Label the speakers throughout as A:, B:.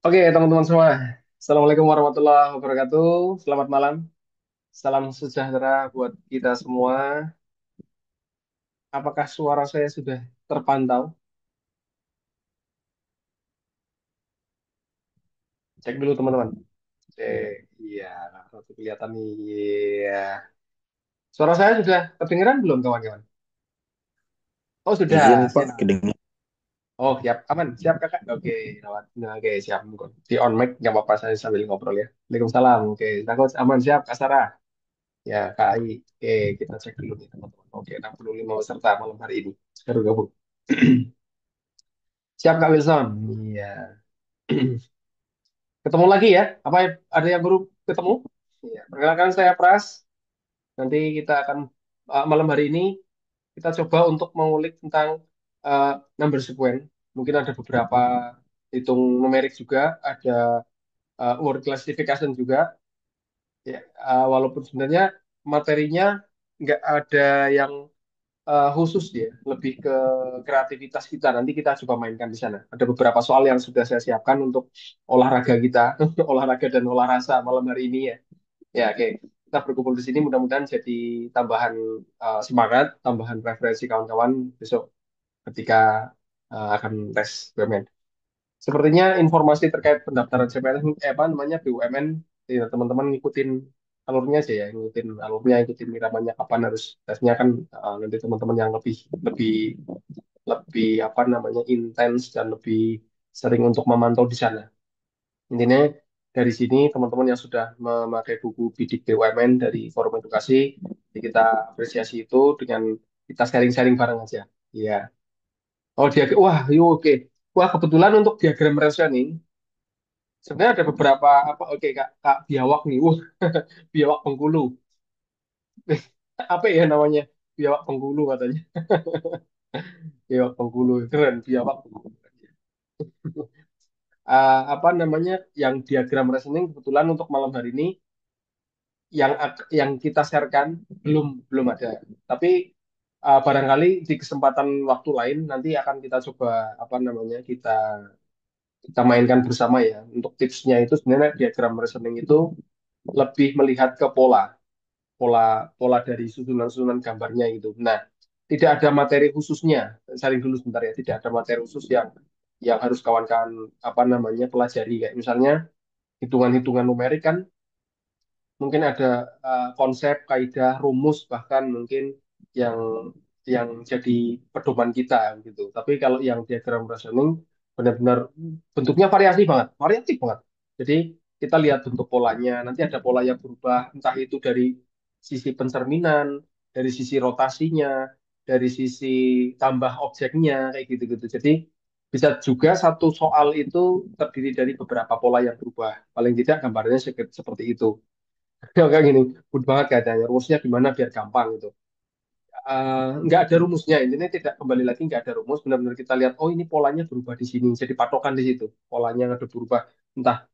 A: Oke, teman-teman semua. Assalamualaikum warahmatullahi wabarakatuh. Selamat malam. Salam sejahtera buat kita semua. Apakah suara saya sudah terpantau? Cek dulu, teman-teman. Cek. Iya, harus kelihatan nih. Iya. Suara saya sudah kedengeran belum, kawan-kawan? Oh,
B: Izin
A: sudah.
B: Pak,
A: Siap.
B: kedengar.
A: Oh, siap. Aman. Siap, Kakak. Oke, lewat. Nah, oke, siap. Di on mic, nggak apa-apa. Saya sambil ngobrol ya. Waalaikumsalam. Oke, takut aman. Siap, Kak Sarah. Ya, Kak Ai. Oke, kita cek dulu nih, teman-teman. Oke, 65 peserta malam hari ini. Baru gabung. Siap, Kak Wilson. Iya. Ketemu lagi ya? Apa ada yang baru ketemu? Iya. Perkenalkan saya Pras. Nanti kita akan malam hari ini kita coba untuk mengulik tentang number sequence. Mungkin ada beberapa hitung numerik juga, ada word classification juga. Ya, walaupun sebenarnya materinya nggak ada yang khusus dia, lebih ke kreativitas kita. Nanti kita coba mainkan di sana. Ada beberapa soal yang sudah saya siapkan untuk olahraga kita, olahraga dan olah rasa malam hari ini ya. Ya, oke. Kita berkumpul di sini mudah-mudahan jadi tambahan semangat, tambahan referensi kawan-kawan besok ketika akan tes BUMN. Sepertinya informasi terkait pendaftaran CPNS, apa namanya BUMN, ya, teman-teman ngikutin alurnya aja ya, ngikutin alurnya, ngikutin iramanya kapan harus tesnya kan nanti teman-teman yang lebih lebih lebih apa namanya intens dan lebih sering untuk memantau di sana. Intinya dari sini teman-teman yang sudah memakai buku bidik BUMN dari Forum Edukasi, jadi kita apresiasi itu dengan kita sharing-sharing bareng aja. Iya. Oh dia, wah, yuk, oke. Wah kebetulan untuk diagram rationing sebenarnya ada beberapa apa oke Kak, Kak biawak nih. Biawak Bengkulu. Apa ya namanya? Biawak Bengkulu katanya. Biawak Bengkulu keren biawak Bengkulu. Apa namanya yang diagram reasoning kebetulan untuk malam hari ini yang kita sharekan belum ada. Tapi barangkali di kesempatan waktu lain nanti akan kita coba apa namanya kita kita mainkan bersama ya. Untuk tipsnya itu sebenarnya diagram reasoning itu lebih melihat ke pola pola dari susunan-susunan gambarnya itu. Nah, tidak ada materi khususnya. Saling dulu sebentar ya. Tidak ada materi khusus yang harus kawan-kawan apa namanya pelajari kayak misalnya hitungan-hitungan numerik kan mungkin ada konsep, kaidah, rumus bahkan mungkin yang yang jadi pedoman kita gitu. Tapi kalau yang diagram rationing benar-benar bentuknya variatif banget. Jadi kita lihat bentuk polanya, nanti ada pola yang berubah, entah itu dari sisi pencerminan, dari sisi rotasinya, dari sisi tambah objeknya, kayak gitu-gitu. Jadi bisa juga satu soal itu terdiri dari beberapa pola yang berubah. Paling tidak gambarnya seperti itu. Kayak gini, good banget katanya. Rumusnya gimana biar gampang gitu. Nggak ada rumusnya, intinya tidak kembali lagi nggak ada rumus. Benar-benar kita lihat, oh ini polanya berubah di sini, jadi patokan di situ. Polanya ada berubah, entah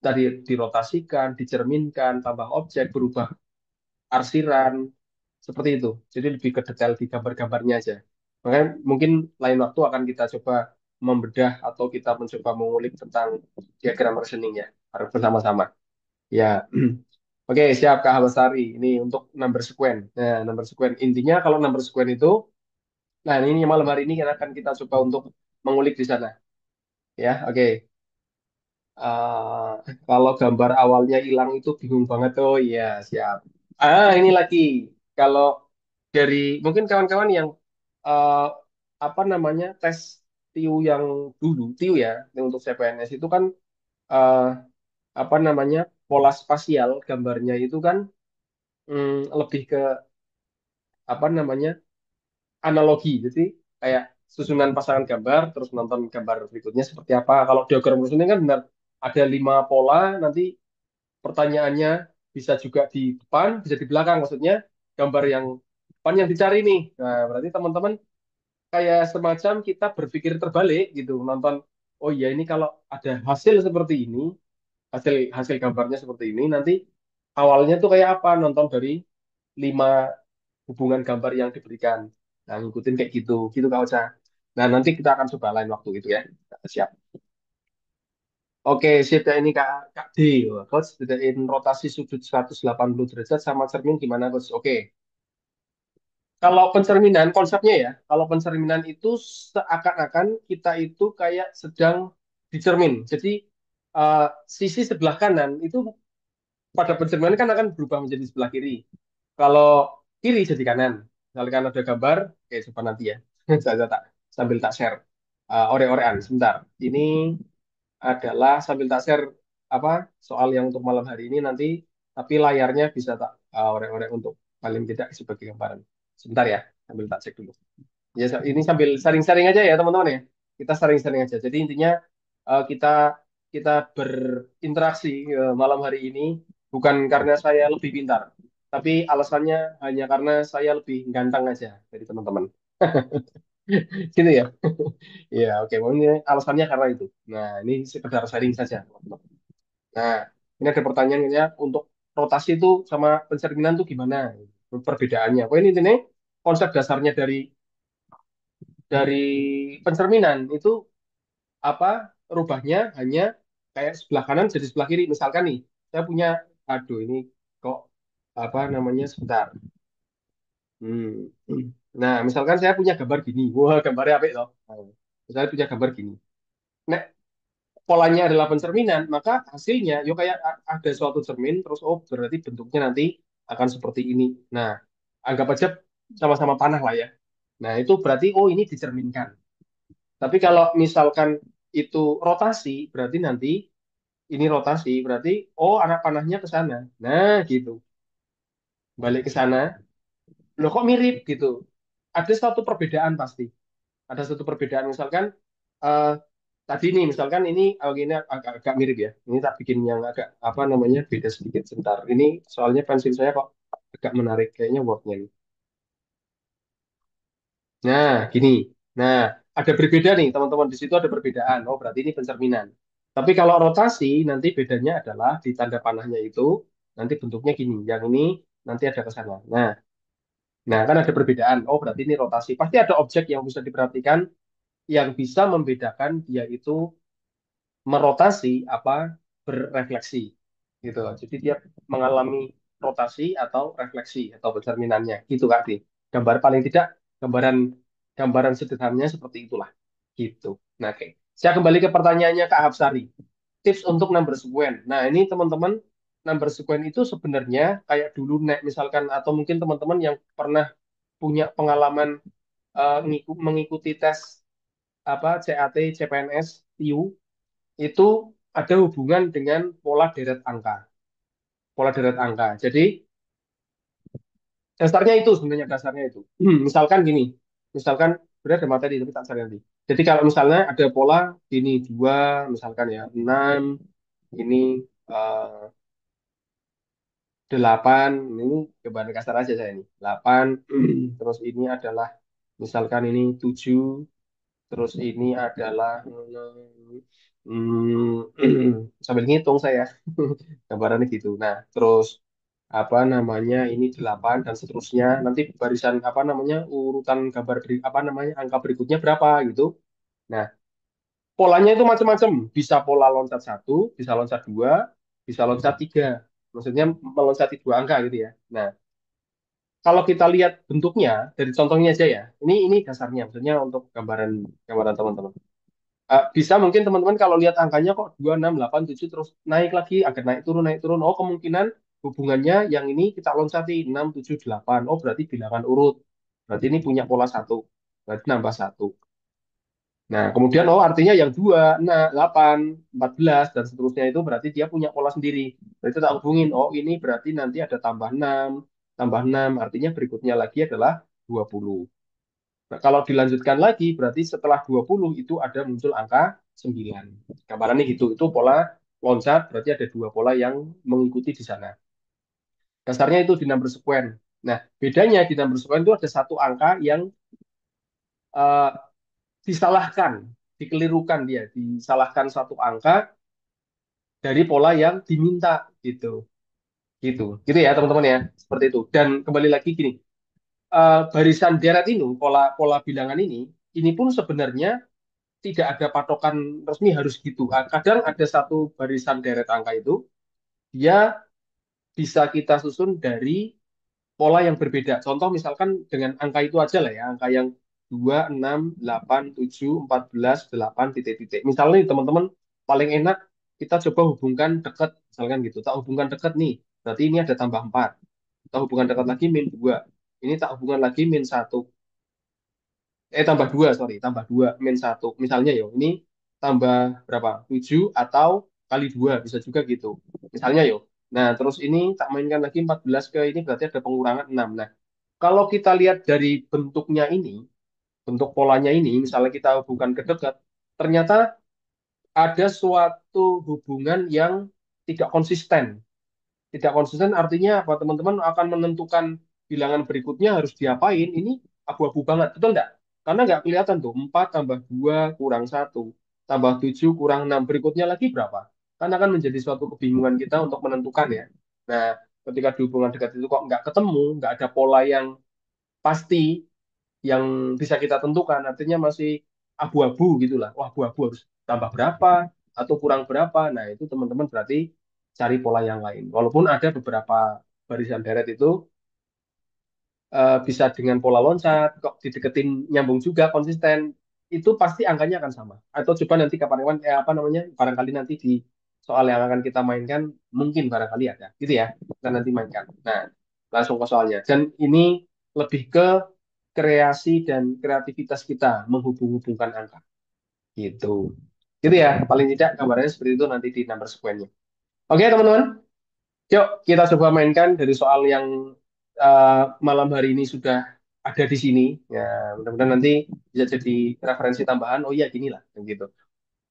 A: tadi dirotasikan, dicerminkan, tambah objek, berubah arsiran, seperti itu. Jadi lebih ke detail di gambar-gambarnya aja. Makanya mungkin lain waktu akan kita coba membedah atau kita mencoba mengulik tentang diagram reasoning ya, bersama-sama. Ya, oke, siap Kak Habasari. Ini untuk number sequence. Nah, number sequence. Intinya kalau number sequence itu, nah ini malam hari ini akan kita coba untuk mengulik di sana. Ya, oke. Kalau gambar awalnya hilang itu bingung banget. Oh iya, siap. Ini lagi. Kalau dari mungkin kawan-kawan yang eh, apa namanya tes TIU yang dulu, TIU ya, yang untuk CPNS itu kan eh, apa namanya pola spasial gambarnya itu kan lebih ke apa namanya analogi. Jadi kayak susunan pasangan gambar, terus nonton gambar berikutnya seperti apa. Kalau diagram rusun ini kan benar ada 5 pola, nanti pertanyaannya bisa juga di depan, bisa di belakang. Maksudnya gambar yang depan yang dicari nih. Nah, berarti teman-teman kayak semacam kita berpikir terbalik gitu, nonton. Oh iya ini kalau ada hasil seperti ini, hasil hasil gambarnya seperti ini, nanti awalnya tuh kayak apa? Nonton dari 5 hubungan gambar yang diberikan. Nah, ngikutin kayak gitu, gitu Kak Ocha. Nah, nanti kita akan coba lain waktu itu ya. Siap. Oke, sida ini Kak D. Wah, Coach, bedain rotasi sudut 180 derajat sama cermin gimana, Coach? Oke. Kalau pencerminan, konsepnya ya, kalau pencerminan itu seakan-akan kita itu kayak sedang dicermin. Jadi, sisi sebelah kanan itu pada pencerminan kan akan berubah menjadi sebelah kiri. Kalau kiri jadi kanan. Misalkan ada gambar, oke coba nanti ya. Saya tak sambil tak share. Ore-orean sebentar. Ini adalah sambil tak share apa soal yang untuk malam hari ini nanti, tapi layarnya bisa tak ore-ore untuk paling tidak sebagai gambaran. Sebentar ya, sambil tak cek dulu. Ya, ini sambil sharing-sharing aja ya teman-teman ya. Kita sharing-sharing aja. Jadi intinya kita kita berinteraksi malam hari ini bukan karena saya lebih pintar, tapi alasannya hanya karena saya lebih ganteng aja dari teman-teman. Gitu ya. Iya, oke. Ini alasannya karena itu. Nah, ini sekedar sharing saja, teman-teman. Nah, ini ada pertanyaannya untuk rotasi itu sama pencerminan itu gimana perbedaannya. Pokoknya ini konsep dasarnya dari pencerminan itu apa rubahnya hanya kayak sebelah kanan jadi sebelah kiri. Misalkan nih, saya punya, aduh ini kok apa namanya sebentar. Hmm. Nah, misalkan saya punya gambar gini, wah gambarnya apa loh. Saya punya gambar gini. Nah, polanya adalah pencerminan, maka hasilnya yuk kayak ada suatu cermin, terus oh berarti bentuknya nanti akan seperti ini. Nah, anggap aja sama-sama panah lah ya. Nah, itu berarti oh ini dicerminkan. Tapi kalau misalkan itu rotasi, berarti nanti ini rotasi, berarti oh anak panahnya ke sana. Nah, gitu. Balik ke sana, loh kok mirip gitu. Ada satu perbedaan pasti. Ada satu perbedaan misalkan eh, tadi nih misalkan ini agak mirip ya. Ini tak bikin yang agak apa namanya beda sedikit sebentar. Ini soalnya pensil saya kok agak menarik kayaknya wordnya nih. Nah, gini. Nah, ada berbeda nih teman-teman di situ ada perbedaan. Oh, berarti ini pencerminan. Tapi kalau rotasi nanti bedanya adalah di tanda panahnya itu nanti bentuknya gini. Yang ini nanti ada ke sana. Nah, kan ada perbedaan. Oh, berarti ini rotasi. Pasti ada objek yang bisa diperhatikan yang bisa membedakan dia itu merotasi apa berrefleksi gitu. Jadi dia mengalami rotasi atau refleksi atau pencerminannya gitu Kak Di. Gambar paling tidak gambaran gambaran sederhananya seperti itulah gitu. Nah, oke. Saya kembali ke pertanyaannya Kak Hapsari. Tips untuk number sequence. Nah, ini teman-teman number sequence itu sebenarnya kayak dulu nek misalkan atau mungkin teman-teman yang pernah punya pengalaman mengikuti tes apa CAT, CPNS, TIU itu ada hubungan dengan pola deret angka. Pola deret angka. Jadi dasarnya itu sebenarnya dasarnya itu. Misalkan gini, misalkan sebenarnya ada materi tapi tak cari nanti. Jadi kalau misalnya ada pola ini dua, misalkan ya enam, ini eh, delapan, ini gambaran kasar aja saya ini. Delapan, terus ini adalah misalkan ini tujuh, terus ini adalah sambil ngitung saya gambarannya gitu. Nah, terus apa namanya ini 8 dan seterusnya. Nanti barisan apa namanya urutan gambar apa namanya angka berikutnya berapa gitu. Nah, polanya itu macam-macam. Bisa pola loncat satu, bisa loncat dua, bisa loncat tiga. Maksudnya meloncati dua angka gitu ya. Nah, kalau kita lihat bentuknya dari contohnya aja ya. Ini dasarnya, maksudnya untuk gambaran gambaran teman-teman. Bisa mungkin teman-teman kalau lihat angkanya kok 2 6 8 7 terus naik lagi, agak naik turun naik turun. Oh, kemungkinan hubungannya yang ini kita loncati 6 7 8. Oh, berarti bilangan urut. Berarti ini punya pola satu. Berarti nambah satu. Nah, kemudian oh artinya yang 2 nah 8 14 dan seterusnya itu berarti dia punya pola sendiri. Berarti tak hubungin. Oh, ini berarti nanti ada tambah 6 artinya berikutnya lagi adalah 20. Nah, kalau dilanjutkan lagi, berarti setelah 20 itu ada muncul angka 9. Gambarannya gitu, itu pola loncat, berarti ada dua pola yang mengikuti di sana. Dasarnya itu di number sequence. Nah, bedanya di number sequence itu ada satu angka yang eh, disalahkan, dikelirukan dia, disalahkan satu angka dari pola yang diminta gitu. Gitu. Gitu ya, teman-teman ya. Seperti itu. Dan kembali lagi gini, barisan deret ini, pola pola bilangan ini pun sebenarnya tidak ada patokan resmi harus gitu. Kadang ada satu barisan deret angka itu, dia bisa kita susun dari pola yang berbeda. Contoh misalkan dengan angka itu aja lah ya, angka yang 2, 6, 8, 7, 14, 8, titik-titik. Misalnya nih, teman-teman paling enak kita coba hubungkan dekat, misalkan gitu. Tak hubungkan dekat nih, berarti ini ada tambah 4. Tak hubungan dekat lagi min 2. Ini tak hubungan lagi min 1. Tambah 2 sorry, tambah 2 min 1. Misalnya yo, ini tambah berapa? 7 atau kali 2 bisa juga gitu. Misalnya yo. Nah, terus ini tak mainkan lagi 14 ke ini berarti ada pengurangan 6. Nah, kalau kita lihat dari bentuknya ini, bentuk polanya ini, misalnya kita hubungkan ke dekat, ternyata ada suatu hubungan yang tidak konsisten. Tidak konsisten artinya apa? Teman-teman akan menentukan bilangan berikutnya harus diapain. Ini abu-abu banget, betul nggak? Karena nggak kelihatan tuh, 4 tambah 2 kurang 1, tambah 7 kurang 6, berikutnya lagi berapa? Karena akan menjadi suatu kebingungan kita untuk menentukan ya. Nah, ketika di hubungan dekat itu kok nggak ketemu, nggak ada pola yang pasti, yang bisa kita tentukan, artinya masih abu-abu gitulah. Wah, abu-abu harus tambah berapa atau kurang berapa. Nah, itu teman-teman berarti cari pola yang lain. Walaupun ada beberapa barisan deret itu bisa dengan pola loncat, kok dideketin nyambung juga konsisten, itu pasti angkanya akan sama. Atau coba nanti kapan-kapan apa namanya? Barangkali nanti di soal yang akan kita mainkan mungkin barangkali ada. Gitu ya. Kita nanti mainkan. Nah, langsung ke soalnya. Dan ini lebih ke kreasi dan kreativitas kita menghubung-hubungkan angka. Gitu. Gitu ya. Paling tidak gambarnya seperti itu nanti di number sequence-nya. Oke, teman-teman. Yuk, kita coba mainkan dari soal yang malam hari ini sudah ada di sini. Ya, mudah-mudahan nanti bisa jadi referensi tambahan. Oh iya, gini lah, gitu.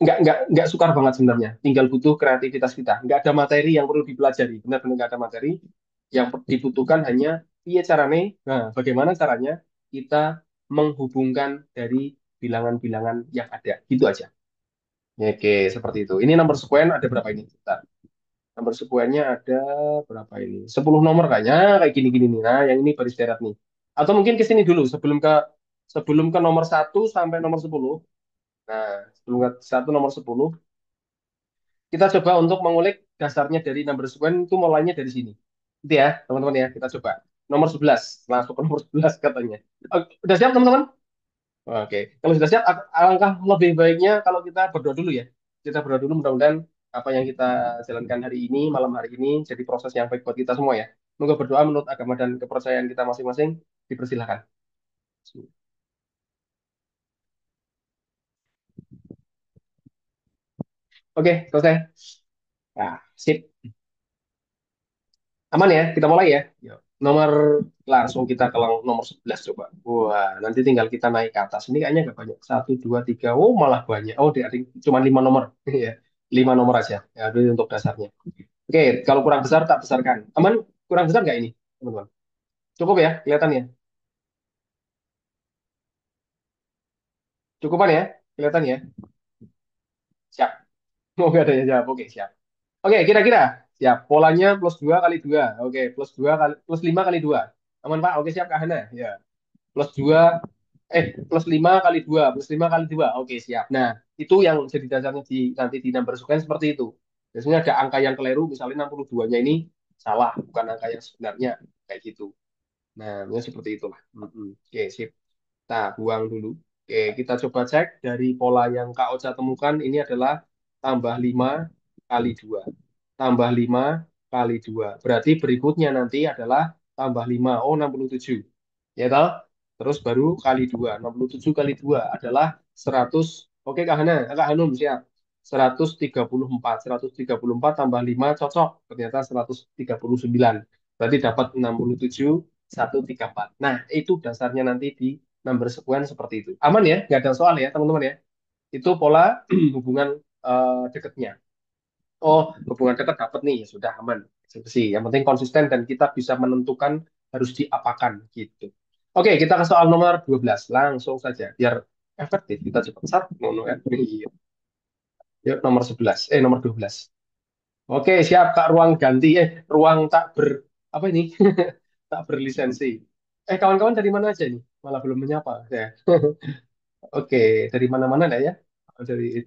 A: Nggak sukar banget sebenarnya. Tinggal butuh kreativitas kita. Nggak ada materi yang perlu dipelajari. Benar-benar nggak ada materi. Yang dibutuhkan hanya iya caranya. Nah, bagaimana caranya kita menghubungkan dari bilangan-bilangan yang ada. Gitu aja. Oke, seperti itu. Ini nomor sequence ada berapa ini? Bentar. Nomor sequence-nya ada berapa ini? 10 nomor kayaknya kayak gini-gini nih. Nah, yang ini baris deret nih. Atau mungkin ke sini dulu sebelum ke nomor 1 sampai nomor 10. Nah, sebelum ke 1 nomor 10, kita coba untuk mengulik dasarnya dari number sequence itu mulainya dari sini. Itu ya, teman-teman ya. Kita coba. Nomor 11. Langsung ke nomor 11 katanya. Udah siap, teman-teman? Oke, kalau sudah siap, alangkah lebih baiknya kalau kita berdoa dulu ya. Kita berdoa dulu, mudah-mudahan apa yang kita jalankan hari ini, malam hari ini, jadi proses yang baik buat kita semua ya. Semoga berdoa menurut agama dan kepercayaan kita masing-masing, dipersilahkan. Oke, selesai. Nah, sip. Aman ya, kita mulai ya. Yuk. Nomor, langsung kita ke nomor 11 coba. Wah, nanti tinggal kita naik ke atas. Ini kayaknya gak banyak. Satu, dua, tiga. Oh, malah banyak. Oh, cuma 5 nomor. Ya, 5 nomor aja. Ya, itu untuk dasarnya. Oke, kalau kurang besar tak besarkan. Aman? Kurang besar nggak ini, teman-teman? Cukup ya, kelihatan ya? Cukupan ya? Kelihatan ya? Siap. Oh, nggak ada yang jawab. Oke, siap. Oke, kira-kira. Siap. Polanya plus 2 kali 2. Oke, plus 5 kali 2. Aman, Pak? Oke, siap, Kak Hana. Ya. Plus 2, plus 5 kali 2. Plus 5 kali 2. Oke, siap. Nah, itu yang jadi dasarnya nanti di number sequence seperti itu. Biasanya ada angka yang keliru, misalnya 62-nya ini salah, bukan angka yang sebenarnya. Kayak gitu. Nah, ini seperti itulah. Oke, sip. Kita buang dulu. Oke, kita coba cek dari pola yang Kak Ocha temukan. Ini adalah tambah 5 kali 2. Tambah 5 kali 2. Berarti berikutnya nanti adalah tambah 5. Oh, 67. Ya toh? Terus baru kali 2. 67 kali 2 adalah 100. Oke, Kak Hana. Kak Hanum, siap. 134. 134 tambah 5 cocok. Ternyata 139. Berarti dapat 67, 134. Nah, itu dasarnya nanti di number sequence seperti itu. Aman ya? Nggak ada soal ya, teman-teman ya? Itu pola hubungan dekatnya. Oh, hubungan dekat dapat nih, ya sudah aman. Sih, yang penting konsisten dan kita bisa menentukan harus diapakan gitu. Oke, kita ke soal nomor 12. Langsung saja, biar efektif. Kita cepat start. Ngono kan? Iya. Yuk, nomor 11. Nomor 12. Oke, siap Kak, ruang ganti. Ruang tak ber... Apa ini? Tak berlisensi. Kawan-kawan dari mana aja nih? Malah belum menyapa. Ya. Oke, dari mana-mana ya?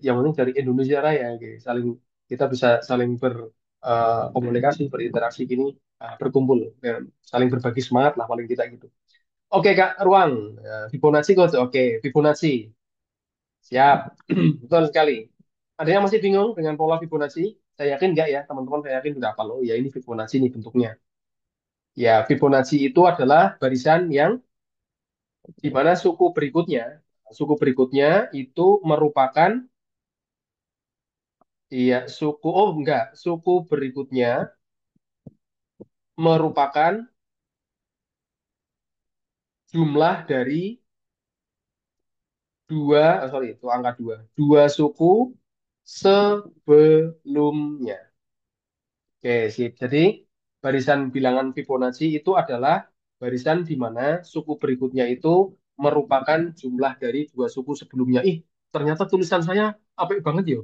A: yang penting dari Indonesia Raya, oke. Kita bisa saling komunikasi, berinteraksi gini, berkumpul, dan saling berbagi semangat lah paling kita gitu. Oke Kak Ruang, Fibonacci kode, oke Fibonacci, siap, betul sekali. Ada yang masih bingung dengan pola Fibonacci? Saya yakin enggak ya teman-teman, saya yakin udah hafal. Oh ya ini Fibonacci nih bentuknya. Ya Fibonacci itu adalah barisan yang di mana suku berikutnya itu merupakan, iya suku, oh enggak, suku berikutnya merupakan jumlah dari sorry, itu angka dua suku sebelumnya. Oke, sip. Jadi barisan bilangan Fibonacci itu adalah barisan di mana suku berikutnya itu merupakan jumlah dari dua suku sebelumnya. Ih, ternyata tulisan saya apik banget yo.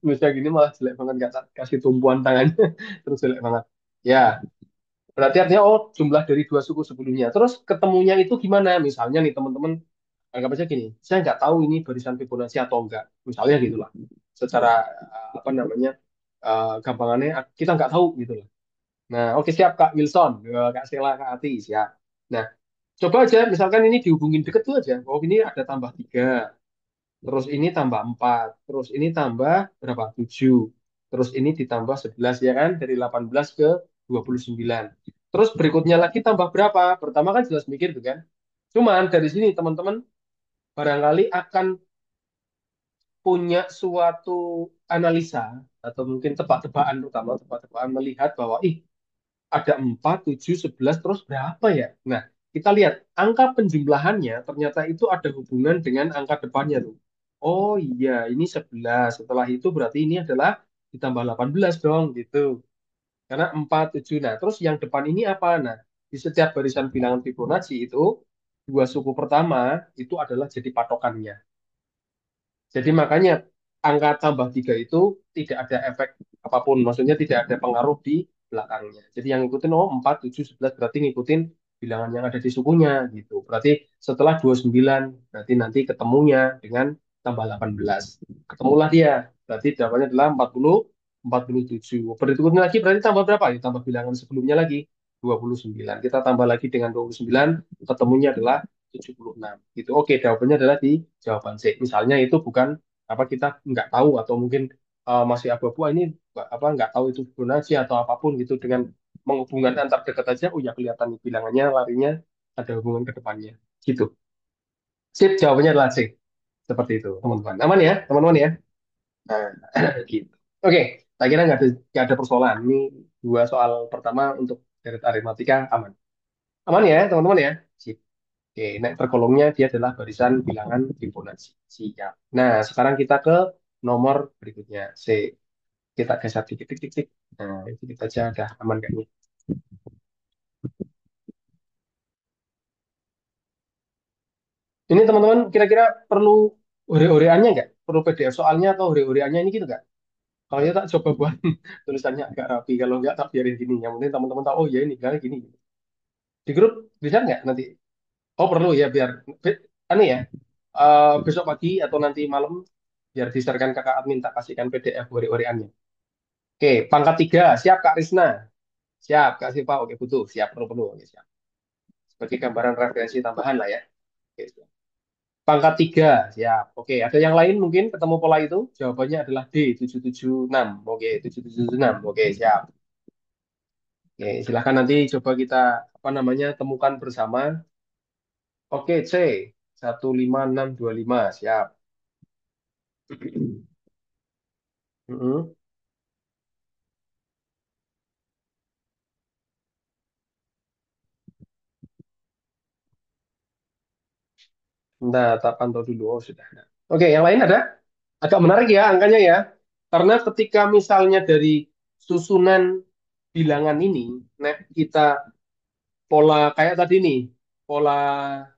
A: Bisa gini malah jelek banget, nggak kasih tumpuan tangannya terus jelek banget. Ya, berarti artinya oh jumlah dari dua suku sebelumnya. Terus ketemunya itu gimana? Misalnya nih teman-teman, anggap aja gini, saya nggak tahu ini barisan Fibonacci atau enggak. Misalnya gitulah. Secara apa namanya, gampangannya kita nggak tahu gitu lah. Nah, oke siap Kak Wilson, Kak Sela, Kak Ati, siap. Nah, coba aja misalkan ini dihubungin deket tuh aja. Oh ini ada tambah 3, terus ini tambah 4, terus ini tambah berapa? 7, terus ini ditambah 11 ya kan? Dari 18 ke 29. Terus berikutnya lagi tambah berapa? Pertama kan jelas mikir tuh kan. Cuman dari sini teman-teman barangkali akan punya suatu analisa atau mungkin tebak-tebakan, terutama tebak-tebakan melihat bahwa ih ada 4, 7, 11 terus berapa ya? Nah, kita lihat angka penjumlahannya ternyata itu ada hubungan dengan angka depannya tuh. Oh iya, ini 11. Setelah itu berarti ini adalah ditambah 18 dong gitu. Karena 4, 7. Nah, terus yang depan ini apa? Nah, di setiap barisan bilangan Fibonacci itu dua suku pertama itu adalah jadi patokannya. Jadi makanya angka tambah 3 itu tidak ada efek apapun. Maksudnya tidak ada pengaruh di belakangnya. Jadi yang ngikutin oh 4, 7, 11 berarti ngikutin bilangan yang ada di sukunya gitu. Berarti setelah 29 berarti nanti ketemunya dengan tambah 18. Ketemulah dia. Berarti jawabannya adalah 47. Berikutnya lagi berarti tambah berapa? Ya, tambah bilangan sebelumnya lagi 29. Kita tambah lagi dengan 29, ketemunya adalah 76 gitu. Oke, jawabannya adalah di jawaban C. Misalnya itu bukan apa, kita nggak tahu atau mungkin masih abu-abu, ini apa nggak tahu itu Fibonacci atau apapun gitu, dengan menghubungkan antar dekat aja, oh ya kelihatan bilangannya larinya ada hubungan ke depannya gitu. Sip, jawabannya adalah C. Seperti itu, teman-teman. Aman ya, teman-teman ya. Nah, gitu. Oke, tak kira nggak ada persoalan. Ini dua soal pertama untuk dari aritmatika aman. Aman ya, teman-teman ya. Sip. Oke, nah tergolongnya dia adalah barisan bilangan Fibonacci. Siap. Nah, sekarang kita ke nomor berikutnya. C. Kita geser dikit, tik, tik, tik. Nah, itu kita aja udah aman kayaknya. Ini teman-teman kira-kira perlu hore-horeannya nggak? Perlu PDF soalnya atau hore-horeannya ini gitu nggak? Kalau ya tak coba buat tulisannya agak rapi. Kalau nggak tak biarin gini. Yang penting teman-teman tahu, oh ya ini gini, gini. Di grup bisa nggak nanti? Oh perlu ya biar aneh ya. Besok pagi atau nanti malam biar diserahkan kakak admin tak kasihkan PDF hore-horeannya. Oke, pangkat 3. Siap Kak Risna. Siap Kak Siva. Oke, butuh. Siap, perlu-perlu. Oke, siap. Sebagai gambaran referensi tambahan lah ya. Oke, siap. Pangkat 3. Siap. Oke, ada yang lain mungkin ketemu pola itu? Jawabannya adalah D, 776. Oke, 776. Oke, siap. Oke, silahkan nanti coba kita apa namanya temukan bersama. Oke, C. 15625. Siap. Mm-mm. Nah, tak pantau dulu. Oh, sudah. Oke, yang lain ada? Agak menarik ya angkanya ya. Karena ketika misalnya dari susunan bilangan ini, nah kita pola kayak tadi nih, pola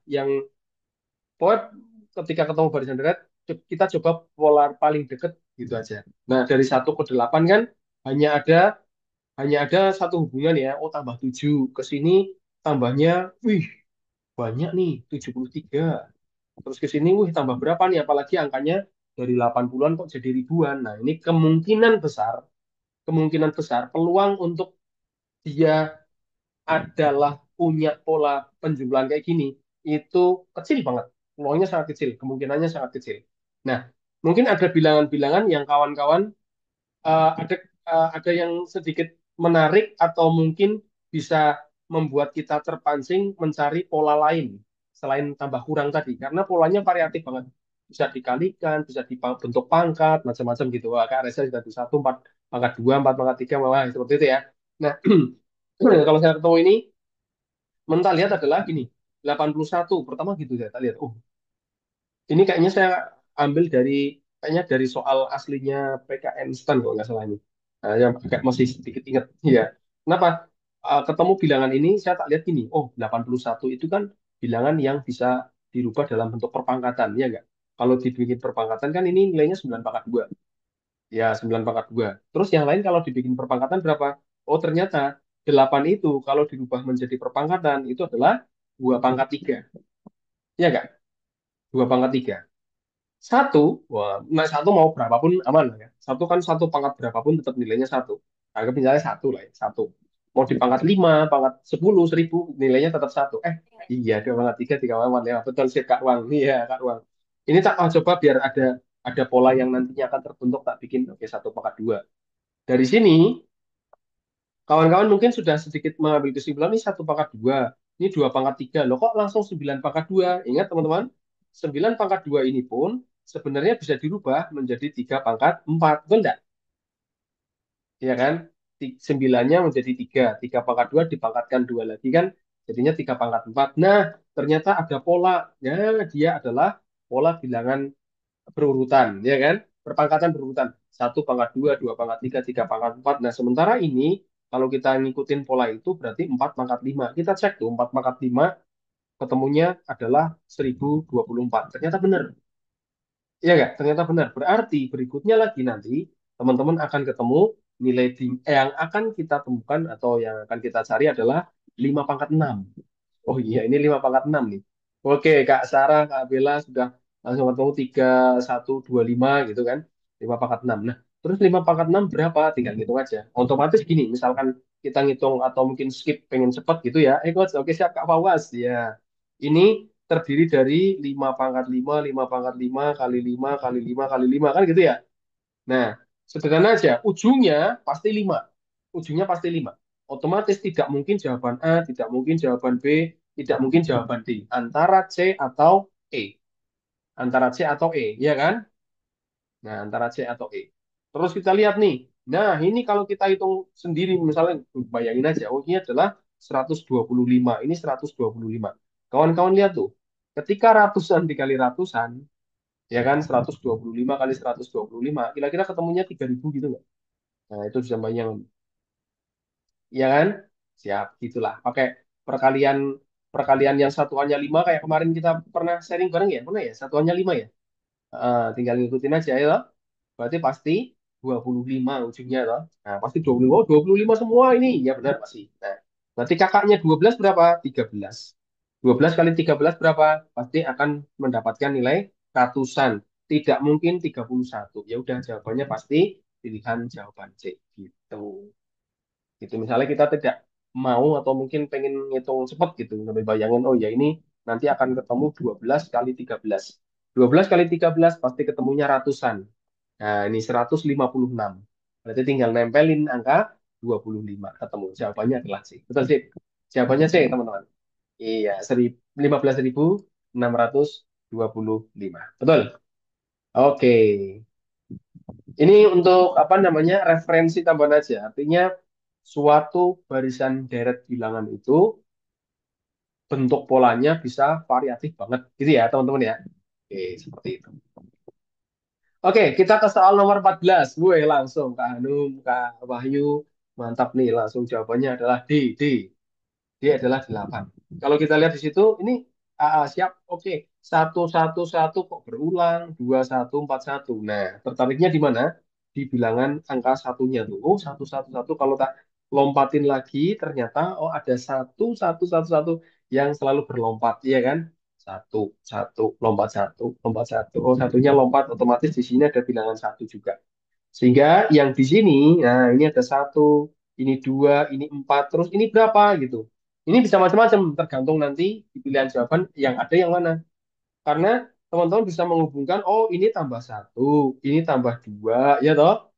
A: yang pola ketika ketemu barisan deret, kita coba pola paling deket gitu aja. Nah, dari 1 ke 8 kan hanya ada hanya ada satu hubungan ya. Oh, tambah 7 ke sini tambahnya, wih, banyak nih, 73. Terus ke sini, wih tambah berapa nih? Apalagi angkanya dari 80-an kok jadi ribuan. Nah, ini kemungkinan besar peluang untuk dia adalah punya pola penjumlahan kayak gini itu kecil banget. Peluangnya sangat kecil, kemungkinannya sangat kecil. Nah, mungkin ada bilangan-bilangan yang kawan-kawan ada yang sedikit menarik atau mungkin bisa membuat kita terpancing mencari pola lain selain tambah kurang tadi karena polanya variatif banget bisa dikalikan bisa dibentuk pangkat macam-macam gitu wah kak Reza sudah di satu empat pangkat dua empat pangkat tiga wah seperti itu ya nah kalau saya ketemu ini mental lihat adalah gini 81 pertama gitu ya tak lihat oh ini kayaknya saya ambil kayaknya dari soal aslinya PKN STAN kalau nggak salah ini. Nah, yang agak masih sedikit ingat. Iya. Kenapa? Ketemu bilangan ini, saya tak lihat gini. Oh, 81 itu kan bilangan yang bisa dirubah dalam bentuk perpangkatan. Ya nggak? Kalau dibikin perpangkatan kan ini nilainya 9 pangkat 2. Ya, 9 pangkat 2. Terus yang lain kalau dibikin perpangkatan berapa? Oh, ternyata 8 itu kalau dirubah menjadi perpangkatan itu adalah 2 pangkat 3. Ya nggak? 2 pangkat 3. Satu, wah, nah satu mau berapapun aman lah ya. Satu kan satu pangkat berapapun tetap nilainya satu. Anggap misalnya satu lah ya, satu. Mau di pangkat 5, pangkat 10, 1000, nilainya tetap satu. Iya, dua pangkat 3, 3 pangkat 4, 5. Betul sih Kak Wang. Iya, Kak Wang. Ini tak coba biar ada pola yang nantinya akan terbentuk tak bikin oke satu pangkat 2. Dari sini kawan-kawan mungkin sudah sedikit mengambil kesimpulan ini satu pangkat 2, ini 2 pangkat 3. Loh kok langsung 9 pangkat 2? Ingat teman-teman, 9 pangkat 2 ini pun sebenarnya bisa dirubah menjadi 3 pangkat 4. Betul enggak? Ya kan? Sembilannya menjadi 3. 3 pangkat 2 dipangkatkan 2 lagi kan jadinya 3 pangkat 4. Nah, ternyata ada pola. Ya, dia adalah pola bilangan berurutan, ya kan? Perpangkatan berurutan. Satu pangkat dua, dua pangkat tiga, tiga pangkat empat. Nah, sementara ini kalau kita ngikutin pola itu berarti 4 pangkat 5. Kita cek tuh 4 pangkat 5 ketemunya adalah 1024. Ternyata benar. Iya nggak? Ternyata benar. Berarti berikutnya lagi nanti teman-teman akan ketemu nilai yang akan kita temukan atau yang akan kita cari adalah 5 pangkat 6. Oh iya, ini 5 pangkat 6 nih. Oke, Kak Sarah, Kak Bella sudah langsung ketemu 3125 gitu kan. 5 pangkat 6. Nah, terus 5 pangkat 6 berapa? Tinggal hitung aja. Otomatis gini, misalkan kita ngitung atau mungkin skip pengen cepet gitu ya. Coach, oke siap Kak Fawas. Ya, ini terdiri dari 5 pangkat 5, 5 pangkat 5 kali 5 kali 5 kali 5 kan gitu ya. Nah, sederhana aja. Ujungnya pasti 5. Ujungnya pasti 5. Otomatis tidak mungkin jawaban A, tidak mungkin jawaban B, tidak mungkin jawaban D. Antara C atau E. Antara C atau E, ya kan? Nah, antara C atau E. Terus kita lihat nih. Nah, ini kalau kita hitung sendiri, misalnya bayangin aja, oh ini adalah 125. Ini 125. Kawan-kawan lihat tuh. Ketika ratusan dikali ratusan, ya kan 125 kali 125 kira-kira ketemunya 3000 gitu nggak? Nah itu bisa banyak ya kan siap gitulah pakai perkalian perkalian yang satuannya 5 kayak kemarin kita pernah sharing bareng ya pernah ya satuannya 5 ya. Tinggal ngikutin aja ya toh. Berarti pasti 25 ujungnya toh. Nah pasti 25 oh, 25 semua ini ya benar pasti. Nah berarti kakaknya 12 berapa 13. 12 kali 13 berapa? Pasti akan mendapatkan nilai ratusan. Tidak mungkin 31. Ya udah jawabannya pasti pilihan jawaban C gitu. Gitu. Misalnya kita tidak mau atau mungkin pengen ngitung cepat gitu. Sampai bayangin oh ya ini nanti akan ketemu 12 kali 13. 12 kali 13 pasti ketemunya ratusan. Nah, ini 156. Berarti tinggal nempelin angka 25 ketemu. Jawabannya adalah C. Betul sih. Jawabannya C, teman-teman. Iya, 15.625. Betul. Oke. Ini untuk apa namanya? Referensi tambahan aja. Artinya suatu barisan deret bilangan itu bentuk polanya bisa variatif banget. Gitu ya, teman-teman ya. Oke, seperti itu. Oke, kita ke soal nomor 14. Gue langsung Kak Hanum, Kak Wahyu. Mantap nih, langsung jawabannya adalah D. D. Dia adalah 8. Kalau kita lihat di situ, ini siap, oke. Satu, satu, satu kok berulang, 2, 1, 4, 1. Nah, tertariknya di mana? Di bilangan angka satunya tuh. Oh, 1, 1, 1. Kalau tak lompatin lagi, ternyata, oh ada 1, 1, 1, 1 yang selalu berlompat. Iya kan? Satu, satu, lompat satu, lompat satu. Oh, satunya lompat, otomatis di sini ada bilangan satu juga. Sehingga yang di sini, nah ini ada satu, ini dua, ini empat, terus ini berapa gitu. Ini bisa macam-macam, tergantung nanti di pilihan jawaban yang ada yang mana. Karena teman-teman bisa menghubungkan, oh ini tambah satu, ini tambah dua, ya toh?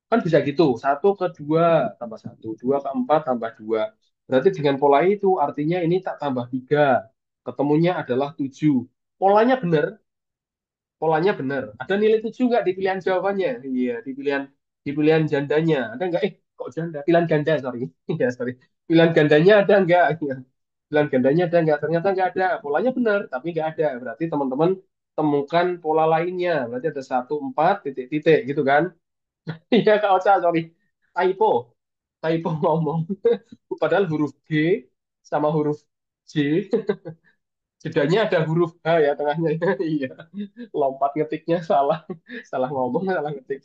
A: Kan bisa gitu, satu ke dua tambah satu, dua ke empat tambah dua. Berarti dengan pola itu artinya ini tak tambah tiga, ketemunya adalah tujuh. Polanya benar, polanya benar. Ada nilai tujuh nggak di pilihan jawabannya? Iya, di pilihan jandanya. Ada nggak? Kok janda? Pilihan ganda, sorry. Ya, sorry. Pilihan gandanya ada nggak? Iya. Pilihan gandanya ada nggak? Ternyata nggak ada. Polanya benar, tapi nggak ada. Berarti teman-teman temukan pola lainnya. Berarti ada satu, empat, titik-titik gitu kan? Iya, Kak Ocha, sorry. Typo. Typo ngomong. Padahal huruf G sama huruf J, jedanya ada huruf H ya tengahnya. Iya. Lompat ngetiknya salah, salah ngomong, salah ngetik.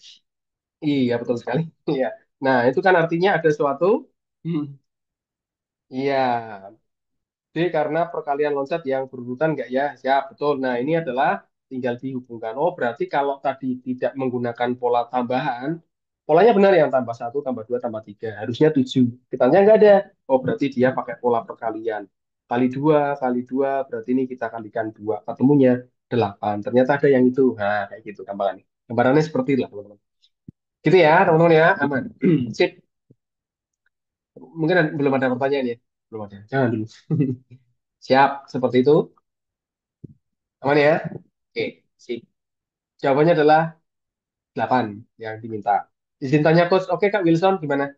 A: Iya, betul sekali. Iya. Nah, itu kan artinya ada suatu. Hmm, iya. D karena perkalian loncat yang berurutan nggak ya? Siap, betul. Nah, ini adalah tinggal dihubungkan. Oh, berarti kalau tadi tidak menggunakan pola tambahan, polanya benar yang tambah satu, tambah dua, tambah tiga. Harusnya tujuh. Kitanya nggak ada. Oh, berarti dia pakai pola perkalian. Kali dua, berarti ini kita kalikan dua. Ketemunya delapan. Ternyata ada yang itu. Nah, kayak gitu gambarannya. Gambarannya seperti itu lah, teman-teman. Gitu ya, teman-teman ya. Aman. Sip. Mungkin belum ada pertanyaan ya? Belum ada. Jangan dulu. Siap. Seperti itu. Aman ya? Oke, sip. Jawabannya adalah 8 yang diminta. Izin tanya coach, oke Kak Wilson gimana?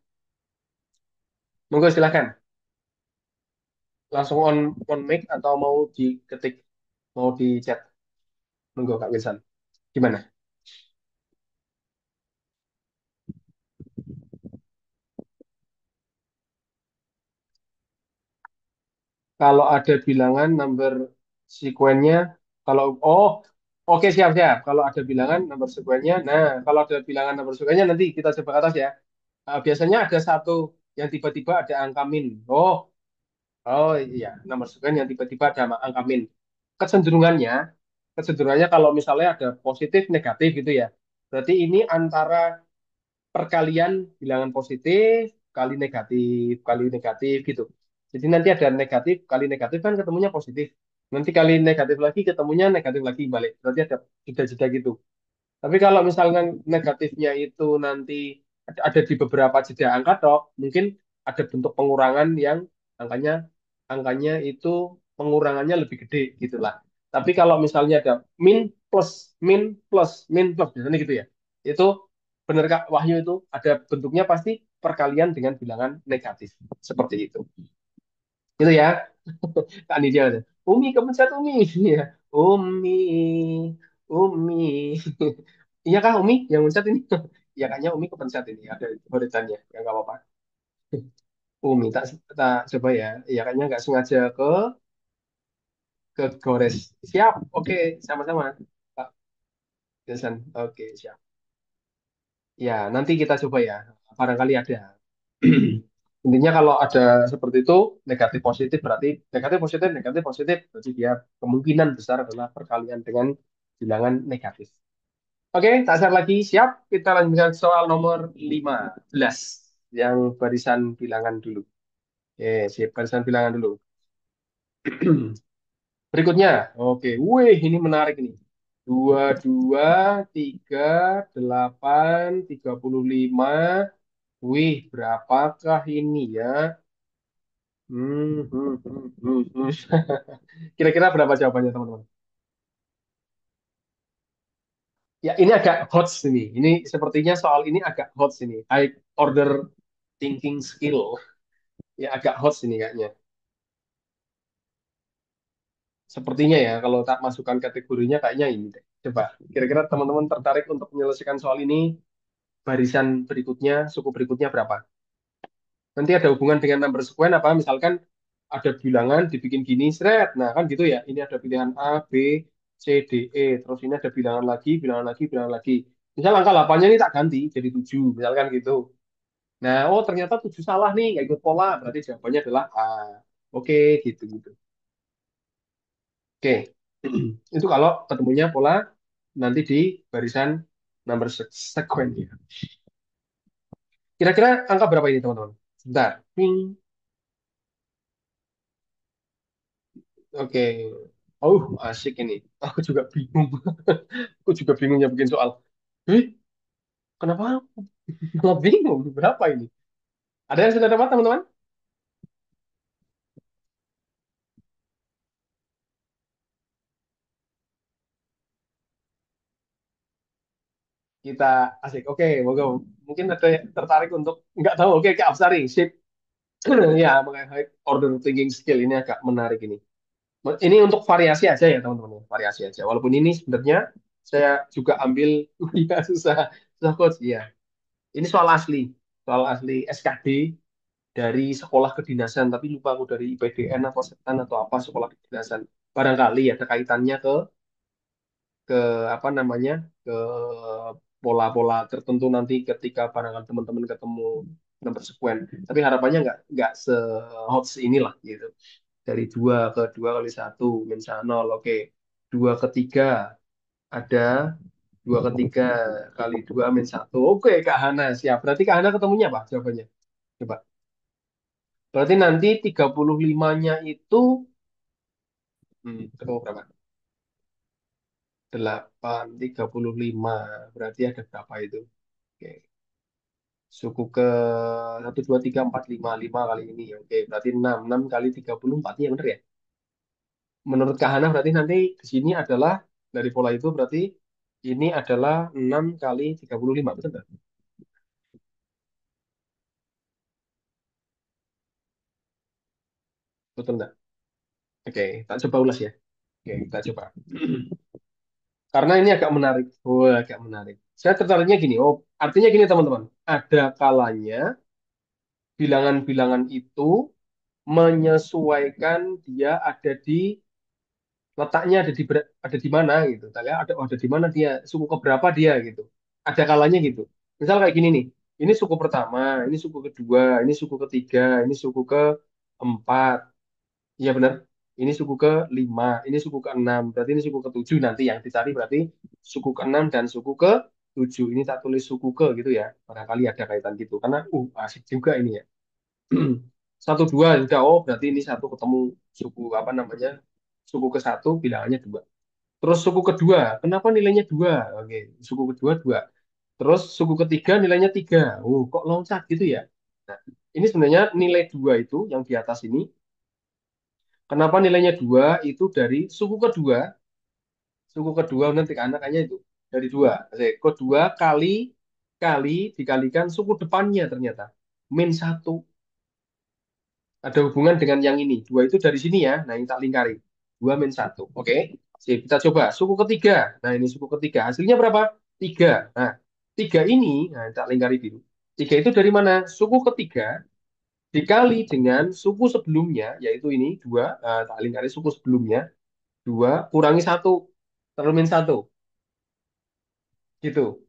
A: Monggo silahkan. Langsung on mic atau mau diketik, mau di chat? Monggo Kak Wilson. Gimana? Kalau ada bilangan number sekuennya, kalau oh oke siap siap. Kalau ada bilangan number sekuennya, nah kalau ada bilangan number sekuennya nanti kita coba ke atas ya. Biasanya ada satu yang tiba-tiba ada angka min. Oh iya, nomor sekian yang tiba-tiba ada angka min. Kecenderungannya, kecenderungannya kalau misalnya ada positif negatif gitu ya. Berarti ini antara perkalian bilangan positif kali negatif gitu. Jadi nanti ada negatif kali negatif kan ketemunya positif. Nanti kali negatif lagi ketemunya negatif lagi balik. Berarti ada jeda-jeda gitu. Tapi kalau misalnya negatifnya itu nanti ada di beberapa jeda angka tok, mungkin ada bentuk pengurangan yang angkanya angkanya itu pengurangannya lebih gede gitulah. Tapi kalau misalnya ada min plus min plus min plus biasanya gitu ya. Itu benar Kak Wahyu itu ada bentuknya pasti perkalian dengan bilangan negatif seperti itu. Itu ya. Kak Nidia ada. Umi kepencet Umi. Ya. Umi, Umi. Iya kah Umi yang mencet ini? Ya kayaknya Umi kepencet ini ada goresannya. Ya nggak apa-apa. Umi tak tak coba ya. Ya kayaknya nggak sengaja ke gores. Siap. Oke, sama-sama. Pak Jason. Oke, siap. Ya, nanti kita coba ya. Barangkali ada. Intinya kalau ada seperti itu, negatif positif berarti negatif positif, berarti dia kemungkinan besar adalah perkalian dengan bilangan negatif. Oke, tak share lagi. Siap, kita lanjutkan soal nomor 15 yang barisan bilangan dulu. Oke, siap barisan bilangan dulu. Berikutnya, oke, wih ini menarik ini. 22, 3, 8, 35. Wih, berapakah ini ya? Hmm. Kira-kira berapa jawabannya teman-teman? Ya, ini agak hot ini. Ini sepertinya soal ini agak hot ini. High order thinking skill. Ya, agak hot ini kayaknya. Sepertinya ya, kalau tak masukkan kategorinya kayaknya ini deh. Coba, kira-kira teman-teman tertarik untuk menyelesaikan soal ini, barisan berikutnya, suku berikutnya berapa? Nanti ada hubungan dengan number sequence apa? Misalkan ada bilangan dibikin gini, seret. Nah, kan gitu ya. Ini ada pilihan A, B, C, D, E. Terus ini ada bilangan lagi, bilangan lagi, bilangan lagi. Misal angka 8-nya ini tak ganti jadi 7, misalkan gitu. Nah, oh ternyata 7 salah nih, nggak ikut pola. Berarti jawabannya adalah A. Oke, gitu gitu. Oke. Itu kalau ketemunya pola nanti di barisan number sequence ya. Kira-kira angka berapa ini teman-teman? Sebentar. Ping. Oke. Oh, asik ini. Aku juga bingung. Aku juga bingung ya bikin soal. Eh, kenapa aku malah bingung? Berapa ini? Ada yang sudah dapat teman-teman? Kita asik. Oke, moga mungkin ada yang tertarik untuk nggak tahu. Oke, Kak Afsari, sip. Ya, mengenai order thinking skill ini agak menarik ini. Ini untuk variasi aja ya teman-teman, variasi aja. Walaupun ini sebenarnya saya juga ambil, ya susah, susah coach. Iya, ini soal asli SKD dari sekolah kedinasan. Tapi lupa aku dari IPDN atau setan atau apa sekolah kedinasan. Barangkali ada kaitannya ke apa namanya ke pola-pola tertentu nanti ketika barangkali teman-teman ketemu nomor sekuen. Tapi harapannya nggak se-hot inilah gitu. Dari dua kali satu minus nol, oke. Dua ketiga ada dua ketiga kali dua min satu. Oke, Kak Hana siap. Berarti Kak Hana ketemunya apa jawabannya? Coba. Berarti nanti 35-nya itu ketemu berapa? 8, 35. Berarti ada berapa itu? Oke. Suku ke 1, 2, 3, 4, 5 kali ini. Oke, berarti 6 kali 34 ya benar ya? Menurut Kak Hana berarti nanti di sini adalah dari pola itu berarti ini adalah 6 kali 35, betul nggak? Betul nggak? Oke, tak coba ulas ya. Oke, kita coba. Karena ini agak menarik. Oh, agak menarik. Saya tertariknya gini. Oh, artinya gini teman-teman. Ada kalanya bilangan-bilangan itu menyesuaikan dia ada di letaknya ada di mana gitu. Tanya ada di mana dia, suku keberapa dia gitu. Ada kalanya gitu. Misal kayak gini nih. Ini suku pertama, ini suku kedua, ini suku ketiga, ini suku keempat. Iya benar. Ini suku ke-5, ini suku ke-6. Berarti ini suku ke-7 nanti yang dicari berarti suku ke-6 dan suku ke-7. Ini tak tulis suku ke gitu ya. Barangkali ada kaitan gitu. Karena asik juga ini ya. Satu dua sudah, oh berarti ini satu ketemu suku apa namanya? Suku ke satu bilangannya dua. Terus suku kedua, kenapa nilainya dua? Oke, suku kedua dua. Terus suku ketiga nilainya tiga. Kok loncat gitu ya? Nah, ini sebenarnya nilai dua itu yang di atas ini. Kenapa nilainya dua? Itu dari suku kedua nanti anaknya itu dari dua. Oke, kedua kali kali dikalikan suku depannya ternyata min satu. Ada hubungan dengan yang ini. Dua itu dari sini ya. Nah, ini tak lingkari. Dua min satu. Oke. Sip, kita coba. Suku ketiga. Nah, ini suku ketiga. Hasilnya berapa? Tiga. Nah, tiga ini, nah, tak lingkari biru. Tiga itu dari mana? Suku ketiga dikali dengan suku sebelumnya, yaitu ini dua. Tak lingkari suku sebelumnya. Dua kurangi satu. Terus min satu. Gitu.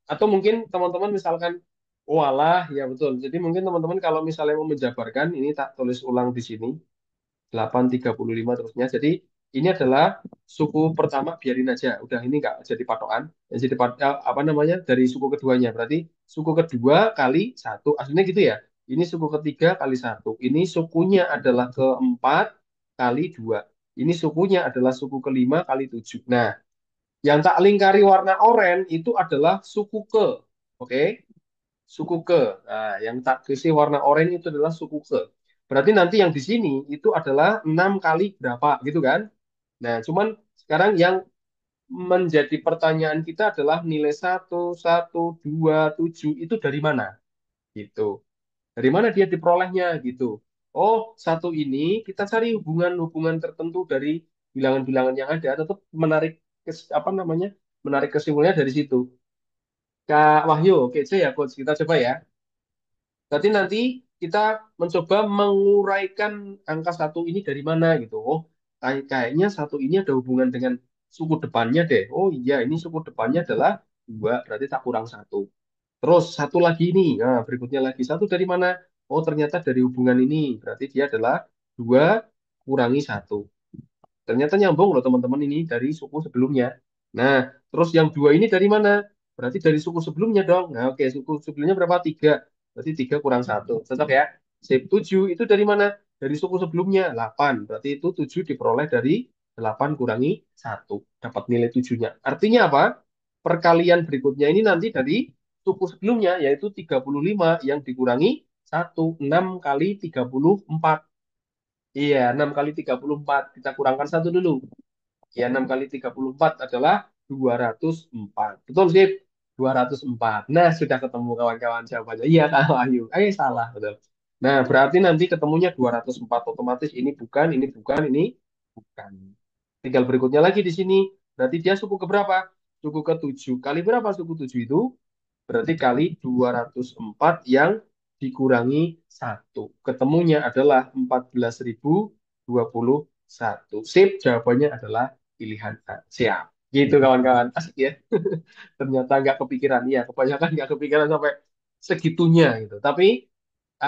A: Atau mungkin teman-teman misalkan, walah, ya betul. Jadi mungkin teman-teman kalau misalnya mau menjabarkan, ini tak tulis ulang di sini. 8, 35 terusnya. Jadi ini adalah suku pertama biarin aja. Udah ini nggak jadi patokan. Yang jadi apa namanya dari suku keduanya. Berarti suku kedua kali satu. Aslinya gitu ya. Ini suku ketiga kali satu. Ini sukunya adalah keempat kali dua. Ini sukunya adalah suku kelima kali tujuh. Nah, yang tak lingkari warna oranye itu adalah suku ke. Oke, suku ke. Nah, yang tak kasih warna oranye itu adalah suku ke. Berarti nanti yang di sini itu adalah 6 kali berapa gitu kan? Nah, cuman sekarang yang menjadi pertanyaan kita adalah nilai satu, 2, 7 itu dari mana? Gitu. Dari mana dia diperolehnya gitu. Oh, satu ini kita cari hubungan-hubungan tertentu dari bilangan-bilangan yang ada, tetap menarik apa namanya? Menarik kesimpulannya dari situ. Kak Wahyu, oke ya coach, kita coba ya. Berarti nanti kita mencoba menguraikan angka satu ini dari mana gitu. Oh, kayaknya satu ini ada hubungan dengan suku depannya deh. Oh iya, ini suku depannya adalah dua, berarti tak kurang satu. Terus satu lagi ini, nah berikutnya lagi satu dari mana? Oh ternyata dari hubungan ini, berarti dia adalah dua kurangi satu. Ternyata nyambung loh teman-teman ini dari suku sebelumnya. Nah, terus yang dua ini dari mana? Berarti dari suku sebelumnya dong. Nah, oke, suku sebelumnya berapa? Tiga. Berarti tiga kurang satu. Cocok ya? Sip, tujuh itu dari mana? Dari suku sebelumnya, 8. Berarti itu tujuh diperoleh dari 8 kurangi satu. Dapat nilai tujuhnya. Artinya apa? Perkalian berikutnya ini nanti dari suku sebelumnya, yaitu 35 yang dikurangi satu. 6 kali 34. Iya, 6 kali 34. Kita kurangkan satu dulu. Ya, 6 kali 34 adalah 204. Betul, sip? 204. Nah, sudah ketemu kawan-kawan jawabannya. Iya, Kak Wahyu. Salah. Betul. Nah, berarti nanti ketemunya 204. Otomatis ini bukan, ini bukan, ini bukan. Tinggal berikutnya lagi di sini. Berarti dia suku ke berapa? Suku ke 7. Kali berapa suku 7 itu? Berarti kali 204 yang dikurangi satu. Ketemunya adalah 14.021. Sip, jawabannya adalah pilihan A. Siap. Gitu kawan-kawan. Asik ya. Ternyata nggak kepikiran. Iya, kebanyakan nggak kepikiran sampai segitunya gitu. Tapi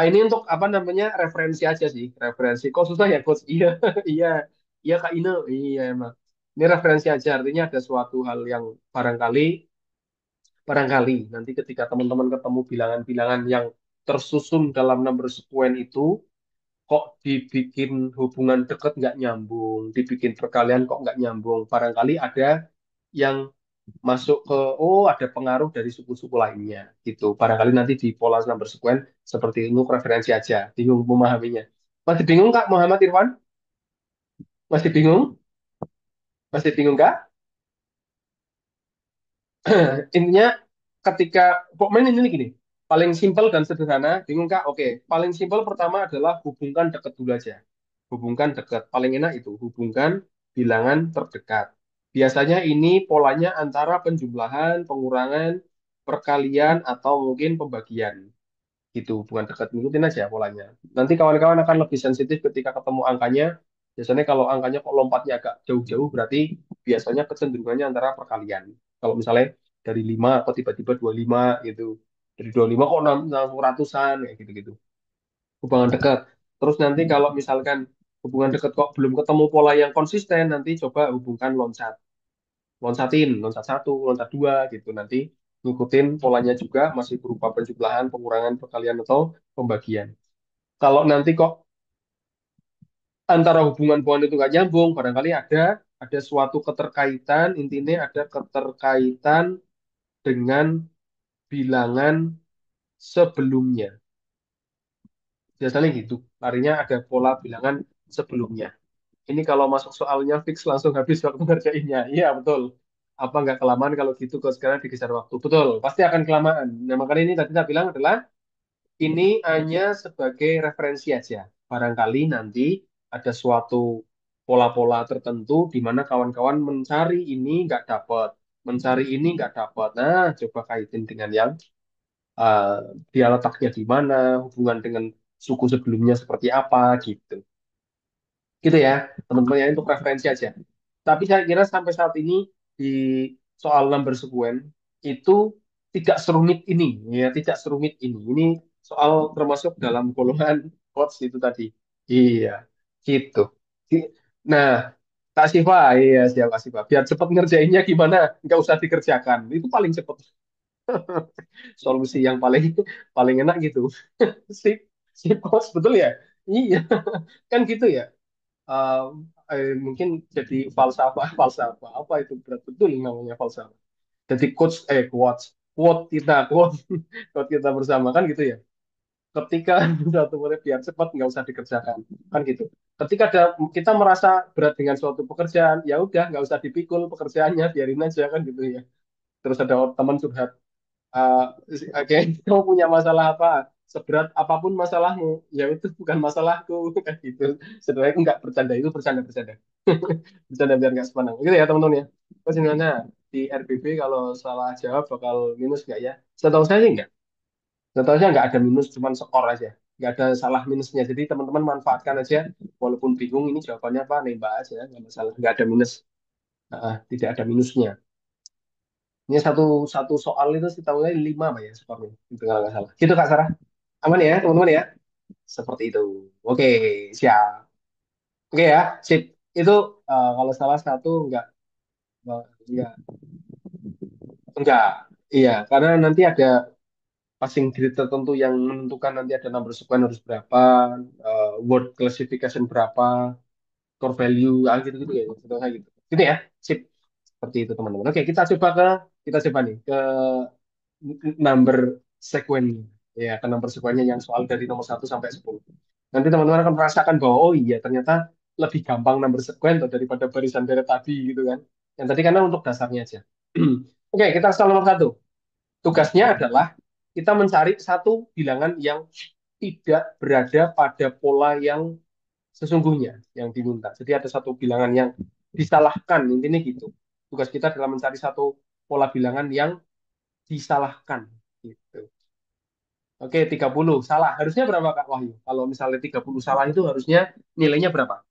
A: ini untuk apa namanya referensi aja sih. Referensi. Kok susah ya, Coach? Iya, iya, iya Kak Ine. Iya emang. Ini referensi aja. Artinya ada suatu hal yang barangkali barangkali nanti ketika teman-teman ketemu bilangan-bilangan yang tersusun dalam number sequence itu, kok dibikin hubungan deket nggak nyambung, dibikin perkalian kok nggak nyambung. Barangkali ada yang masuk ke, oh ada pengaruh dari suku-suku lainnya gitu. Barangkali nanti di pola number sequence seperti itu referensi aja. Bingung memahaminya. Masih bingung Kak Muhammad Irfan? Masih bingung? Masih bingung Kak? Intinya ketika kok main ini gini, paling simpel dan sederhana, bingung Kak? Oke, paling simpel pertama adalah hubungkan dekat dulu aja. Hubungkan dekat, paling enak itu hubungkan bilangan terdekat. Biasanya ini polanya antara penjumlahan, pengurangan, perkalian atau mungkin pembagian gitu, bukan dekat, ngikutin aja polanya. Nanti kawan-kawan akan lebih sensitif ketika ketemu angkanya. Biasanya kalau angkanya kok lompatnya agak jauh-jauh, berarti biasanya kecenderungannya antara perkalian. Kalau misalnya dari 5 kok tiba-tiba 25 gitu. Dari 25 kok 6 ratusan kayak gitu-gitu. Hubungan dekat. Terus nanti kalau misalkan hubungan dekat kok belum ketemu pola yang konsisten, nanti coba hubungkan loncat. Loncatin, loncat satu, loncat dua gitu. Nanti ngikutin polanya juga masih berupa penjumlahan, pengurangan, perkalian atau pembagian. Kalau nanti kok antara hubungan poin itu nggak nyambung, barangkali ada suatu keterkaitan, intinya ada keterkaitan dengan bilangan sebelumnya. Biasanya gitu, larinya ada pola bilangan sebelumnya. Ini kalau masuk soalnya fix langsung habis waktu ngerjainnya. Iya, betul. Apa nggak kelamaan kalau gitu, kalau sekarang digeser waktu. Betul, pasti akan kelamaan. Nah, makanya ini tadi saya bilang adalah ini hanya sebagai referensi aja. Barangkali nanti ada suatu pola-pola tertentu di mana kawan-kawan mencari ini nggak dapat, mencari ini nggak dapat. Nah, coba kaitin dengan yang uh, dia letaknya di mana, hubungan dengan suku sebelumnya seperti apa gitu. Gitu ya, teman-teman ya untuk referensi aja. Tapi saya kira sampai saat ini di soal number sequence itu tidak serumit ini, ya tidak serumit ini. Ini soal termasuk dalam golongan quotes itu tadi. Iya, gitu. Nah, Kak Siva, iya siap Kak Siva. Biar cepat ngerjainnya gimana? Nggak usah dikerjakan. Itu paling cepat. Solusi yang paling paling enak gitu. Sip, sip, coach, betul ya? Iya, kan gitu ya. eh, mungkin jadi falsafah falsafah apa itu berat betul namanya falsafah jadi quote kita quote kita bersama kan gitu ya ketika satu murid biar cepat nggak usah dikerjakan kan gitu ketika ada kita merasa berat dengan suatu pekerjaan ya udah nggak usah dipikul pekerjaannya biarin aja kan gitu ya terus ada teman curhat uh, oke kamu punya masalah apa seberat apapun masalahmu ya itu bukan masalahku kan gitu sebenarnya enggak bercanda itu bercanda bercanda bercanda biar nggak sepanang gitu ya teman-teman ya terus gimana di RBB kalau salah jawab bakal minus nggak ya setahu saya sih nggak setahu saya nggak ada minus cuman skor aja nggak ada salah minusnya jadi teman-teman manfaatkan aja walaupun bingung ini jawabannya apa nembak aja nggak masalah nggak ada minus. Tidak ada minusnya. Ini satu satu soal itu sih tahunya 5 apa ya skornya. Itu kalau nggak salah. Gitu Kak Sarah. Aman ya teman-teman ya? Seperti itu. Oke, siap. Oke ya, sip. Itu kalau salah satu enggak, enggak. Iya, karena nanti ada passing grade tertentu yang menentukan nanti ada number sequence harus berapa, word classification berapa, core value, gitu-gitu ya, contohnya gitu. Gitu ya, sip. Seperti itu teman-teman. Oke, kita coba nih ke number sequence ya, ke number sequence yang soal dari nomor 1 sampai 10. Nanti teman-teman akan merasakan bahwa oh iya ternyata lebih gampang number sequence daripada barisan deret tadi gitu kan. Yang tadi karena untuk dasarnya aja. Oke, kita soal nomor 1. Tugasnya adalah kita mencari satu bilangan yang tidak berada pada pola yang sesungguhnya yang diminta. Jadi ada satu bilangan yang disalahkan, intinya gitu. Tugas kita adalah mencari satu pola bilangan yang disalahkan. Gitu. Oke, 30 salah. Harusnya berapa Kak Wahyu? Kalau misalnya 30 salah itu harusnya nilainya berapa?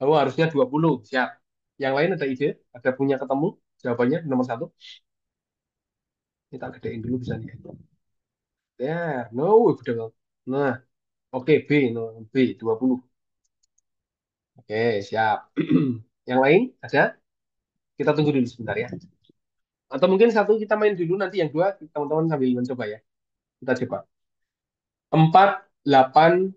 A: Oh, harusnya 20. Siap. Yang lain ada ide? Ada punya ketemu jawabannya nomor 1? Kita gedein dulu bisa nih. Ya, no, udah. Nah, oke, B, no, B, 20. Oke, siap. Yang lain ada? Kita tunggu dulu sebentar ya. Atau mungkin satu kita main dulu, nanti yang dua teman-teman sambil mencoba ya. Kita coba. 4 12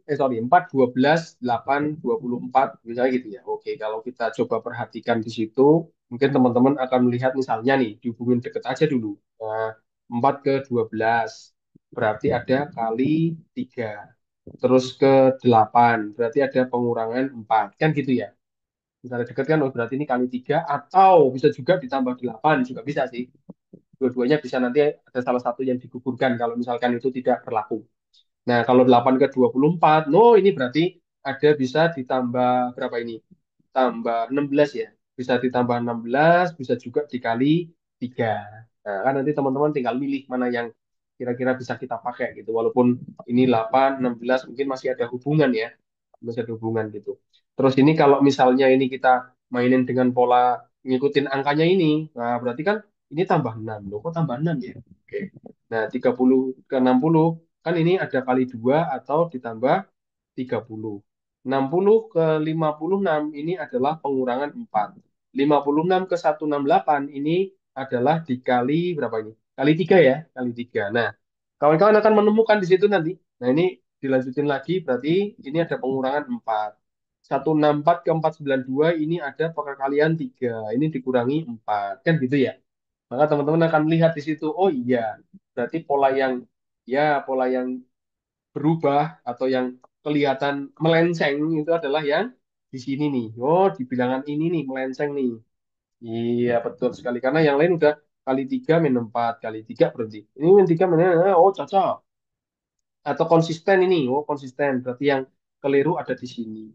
A: 8 24 misalnya gitu ya. Oke, kalau kita coba perhatikan di situ, mungkin teman-teman akan melihat misalnya nih, dihubungin deket aja dulu. Nah, 4 ke 12 berarti ada kali 3. Terus ke 8 berarti ada pengurangan 4. Kan gitu ya. Misalnya deket kan, oh berarti ini kali 3 atau bisa juga ditambah 8 juga bisa sih. Dua-duanya bisa nanti ada salah satu yang digugurkan kalau misalkan itu tidak berlaku. Nah, kalau 8 ke 24, no ini berarti ada bisa ditambah berapa ini? Tambah 16 ya. Bisa ditambah 16, bisa juga dikali 3. Nah, kan nanti teman-teman tinggal milih mana yang kira-kira bisa kita pakai gitu. Walaupun ini 8, 16 mungkin masih ada hubungan ya. Masih ada hubungan gitu. Terus ini kalau misalnya ini kita mainin dengan pola ngikutin angkanya ini, nah berarti kan ini tambah 6. Loh, kok tambah 6 ya? Oke. Nah, 30 ke 60 kan ini ada kali 2 atau ditambah 30. 60 ke 56 ini adalah pengurangan 4. 56 ke 168 ini adalah dikali berapa ini? Kali 3 ya, kali 3. Nah, kawan-kawan akan menemukan di situ nanti. Nah, ini dilanjutin lagi berarti ini ada pengurangan 4. 164 ke 492 ini ada perkalian 3. Ini dikurangi 4. Kan gitu ya? Maka teman-teman akan melihat di situ, oh iya, berarti pola yang berubah atau yang kelihatan melenceng itu adalah yang di sini nih. Oh, di bilangan ini nih melenceng nih. Iya, betul sekali. Karena yang lain udah kali 3 min 4 kali 3 berarti. Ini min 3 min, oh cocok. Atau konsisten ini, oh konsisten. Berarti yang keliru ada di sini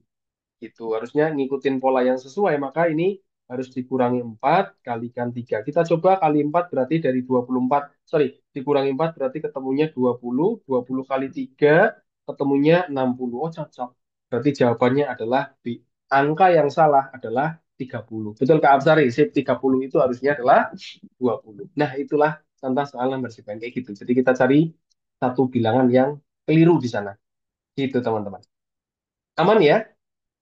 A: gitu. Harusnya ngikutin pola yang sesuai, maka ini harus dikurangi 4 kalikan 3. Kita coba kali 4 berarti dari 24. Sorry, dikurangi 4 berarti ketemunya 20. 20 kali 3 ketemunya 60. Oh, cocok. Berarti jawabannya adalah B. Angka yang salah adalah 30. Betul Kak Absari? Sip 30 itu harusnya adalah 20. Nah, itulah contoh soal number sequence kayak gitu. Jadi kita cari satu bilangan yang keliru di sana. Gitu, teman-teman. Aman ya?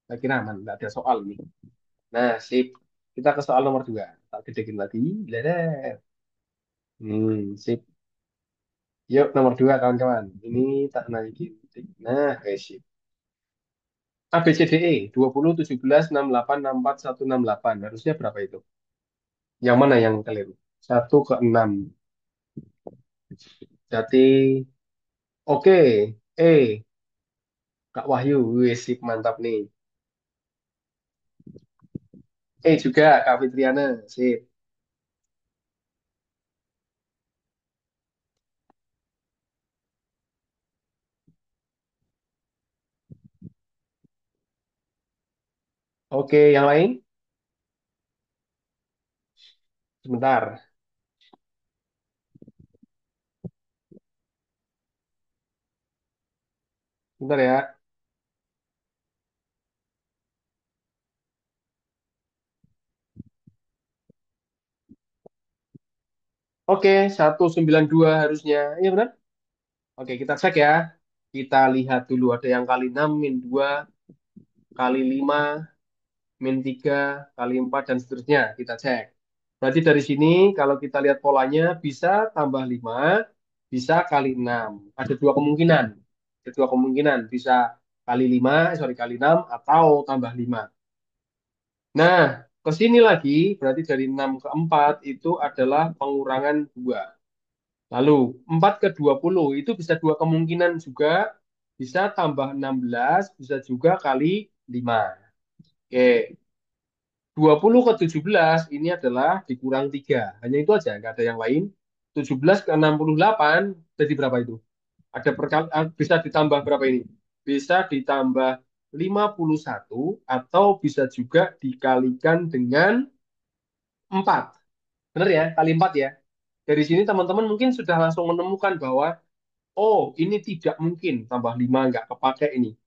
A: Saya kira aman, nggak ada soal ini. Nah, sip. Kita ke soal nomor 2. Tak gedekin lagi. Lelet. Sip. Yuk, nomor 2, kawan-kawan. Ini tak naikin. Nah, sip. A, B, C, D, E. 20, 17, 68, 64, 168. Harusnya berapa itu? Yang mana yang keliru? 1 ke 6. Jadi, oke. E. Kak Wahyu. Wih, sip, mantap nih. E juga, Kak Fitriana. Sip. Oke, yang lain? Sebentar. Sebentar ya. Oke, 192 harusnya. Iya benar? Oke, kita cek ya. Kita lihat dulu ada yang kali 6 min 2 kali 5 min 3 kali 4 dan seterusnya. Kita cek. Berarti dari sini kalau kita lihat polanya bisa tambah 5, bisa kali 6. Ada dua kemungkinan. Ada dua kemungkinan. Bisa kali 5, sorry kali 6 atau tambah 5. Nah, ke sini lagi berarti dari 6 ke 4 itu adalah pengurangan 2. Lalu 4 ke 20 itu bisa dua kemungkinan juga. Bisa tambah 16, bisa juga kali 5. Oke, 20 ke 17 ini adalah dikurang 3. Hanya itu aja, nggak ada yang lain. 17 ke 68 jadi berapa itu? Ada bisa ditambah berapa ini? Bisa ditambah 51 atau bisa juga dikalikan dengan 4. Benar ya? Kali 4 ya. Dari sini teman-teman mungkin sudah langsung menemukan bahwa oh, ini tidak mungkin tambah 5 nggak kepake ini.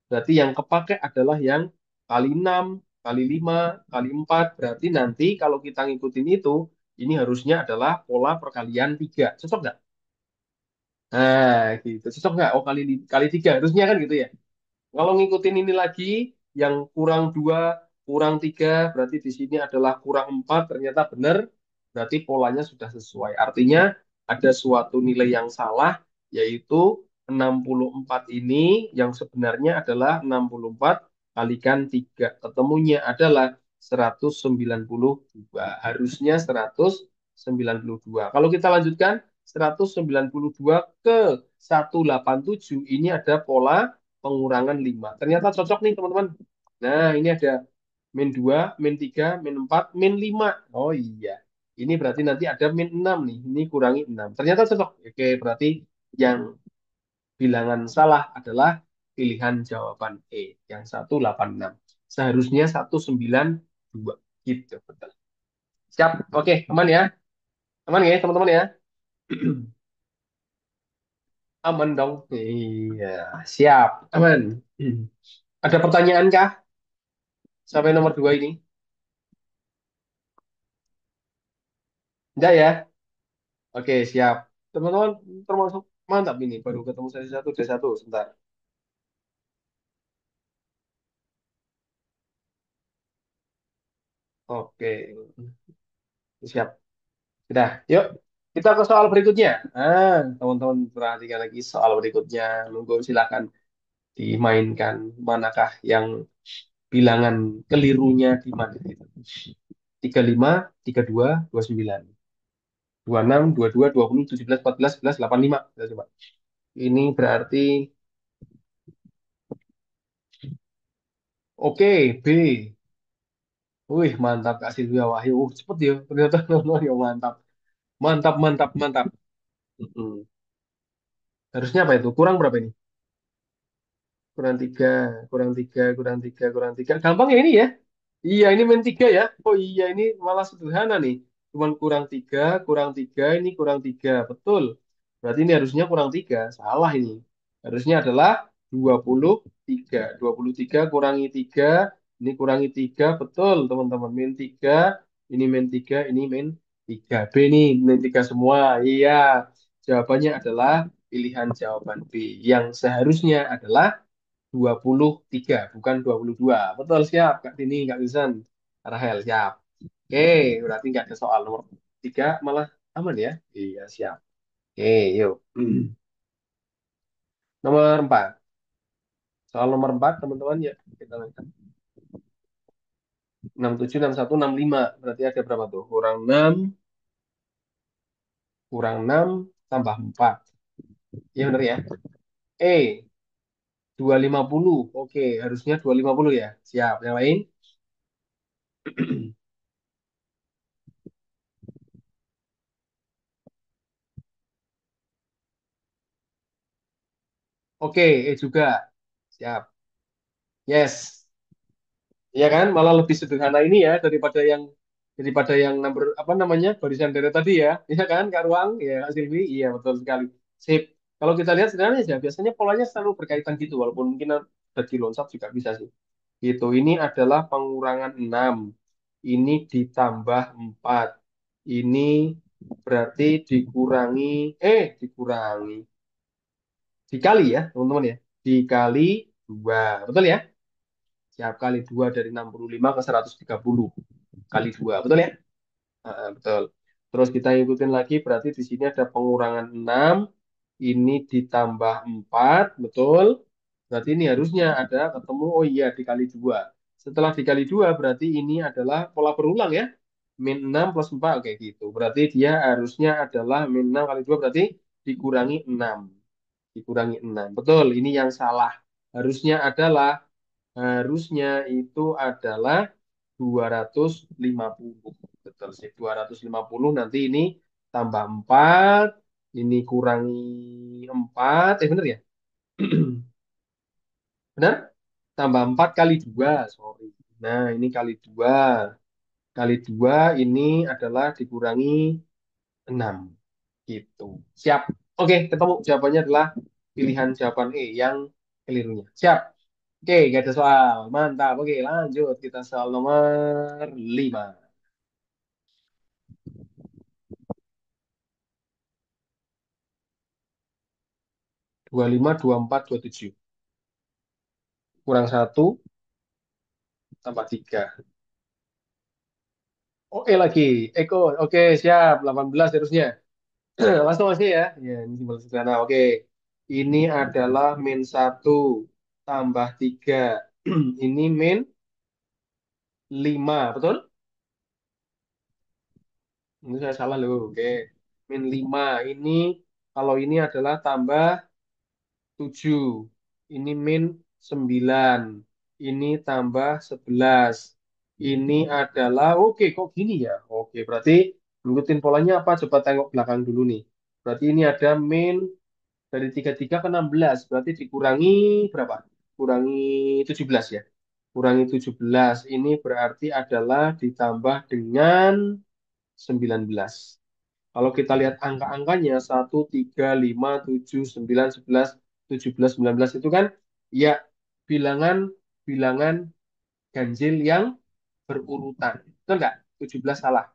A: Berarti yang kepake adalah yang kali 6 kali 5 kali 4. Berarti nanti kalau kita ngikutin itu, ini harusnya adalah pola perkalian 3. Cocok nggak? Nah, gitu. Cocok nggak? Oh, kali 3. Harusnya kan gitu ya. Kalau ngikutin ini lagi, yang kurang 2 kurang 3 berarti di sini adalah kurang 4 ternyata benar, berarti polanya sudah sesuai. Artinya ada suatu nilai yang salah, yaitu 64 ini yang sebenarnya adalah 64 kalikan 3. Ketemunya adalah 192. Harusnya 192. Kalau kita lanjutkan, 192 ke 187 ini ada pola pengurangan 5. Ternyata cocok nih teman-teman. Nah, ini ada min 2, min 3, min 4, min 5. Oh iya. Ini berarti nanti ada min 6 nih. Ini kurangi 6. Ternyata cocok. Oke, berarti yang bilangan salah adalah pilihan jawaban E. Yang 186. Seharusnya 192. Gitu, betul. Siap. Oke, aman ya. Aman ya, teman-teman ya. Aman dong. Iya, siap. Aman. Ada pertanyaan kah sampai nomor 2 ini? Enggak ya? Oke, siap. Teman-teman termasuk mantap ini. Baru ketemu sesi satu, D1. Sebentar. Oke, siap. Sudah, yuk. Kita ke soal berikutnya. Teman-teman perhatikan lagi soal berikutnya. Monggo silakan dimainkan. Manakah yang bilangan kelirunya di mana itu? 35, 32, 29. 26, 22, 20, 17, 14, 11, 85. Kita coba. Ini berarti oke, B. Wih, mantap Kak Silvia Wahyu. Cepet ya. Ternyata ya mantap. Mantap, mantap, mantap. Mm-mm. Harusnya apa itu? Kurang berapa ini? Kurang tiga, kurang tiga, kurang tiga, kurang tiga. Gampang ya ini ya? Iya, ini main tiga ya. Oh iya, ini malah sederhana nih. Cuman kurang tiga, ini kurang tiga. Betul. Berarti ini harusnya kurang tiga. Salah ini. Harusnya adalah 23. 23 kurangi tiga. Ini kurangi tiga. Betul, teman-teman. Min tiga. Ini min tiga. Ini min tiga. B nih, min tiga semua. Iya. Jawabannya adalah pilihan jawaban B. Yang seharusnya adalah 23 bukan 22. Betul, siap. Kak Tini, Kak Susan, Rahel, siap. Oke, berarti nggak ada soal nomor 3, malah aman ya? Iya, siap. Oke, yuk. Nomor 4. Soal nomor 4, teman-teman, ya. Kita lihat. 67, 61, 65. Berarti ada berapa tuh? Kurang 6 tambah 4. Iya, benar ya? E, 250. Oke, harusnya 250 ya. Siap. Yang lain? Oke, E juga. Siap. Yes. Iya kan, malah lebih sederhana ini ya daripada yang number apa namanya barisan deret tadi ya, iya kan Kak Ruang, ya Kak Silvi, iya betul sekali. Sip. Kalau kita lihat sederhana aja, biasanya polanya selalu berkaitan gitu, walaupun mungkin ada diloncat juga bisa sih. Gitu. Ini adalah pengurangan 6, ini ditambah 4, ini berarti dikurangi, dikali ya teman-teman ya, dikali 2, betul ya? Siap, kali 2 dari 65 ke 130. Kali 2, betul ya? Betul. Terus kita ikutin lagi, berarti di sini ada pengurangan 6, ini ditambah 4, betul? Berarti ini harusnya ada ketemu, oh iya, dikali 2. Setelah dikali 2, berarti ini adalah pola berulang ya. Min 6 plus 4, oke gitu. Berarti dia harusnya adalah min 6 kali 2, berarti dikurangi 6. Dikurangi 6. Betul, ini yang salah. Harusnya adalah, harusnya itu adalah 250. Betul sih, 250. Nanti ini tambah 4, ini kurangi 4, bener ya? Benar? Tambah 4 kali 2, sorry. Nah, ini kali 2. Kali 2 ini adalah dikurangi 6. Gitu. Siap. Oke, ketemu. Jawabannya adalah pilihan jawaban E yang kelirunya. Siap. Oke, gak ada soal. Mantap. Oke, lanjut. Kita soal nomor 5. 25, 24, 27. Kurang satu tambah 3. Oke lagi. Eko. Oke, siap. 18 harusnya. Langsung masih ya. Ya, ini simbol sederhana. Oke. Ini adalah min satu tambah 3. Ini min 5. Betul? Ini saya salah loh. Oke. Min 5. Ini kalau ini adalah tambah 7. Ini min 9. Ini tambah 11. Ini adalah, oke kok gini ya? Oke, berarti ngikutin polanya apa? Coba tengok belakang dulu nih. Berarti ini ada min dari 33 ke 16. Berarti dikurangi berapa? Kurangi 17 ya. Kurangi 17. Ini berarti adalah ditambah dengan 19. Kalau kita lihat angka-angkanya 1, 3, 5, 7, 9, 11, 17, 19 itu kan ya bilangan-bilangan ganjil yang berurutan. Betul nggak? 17 salah.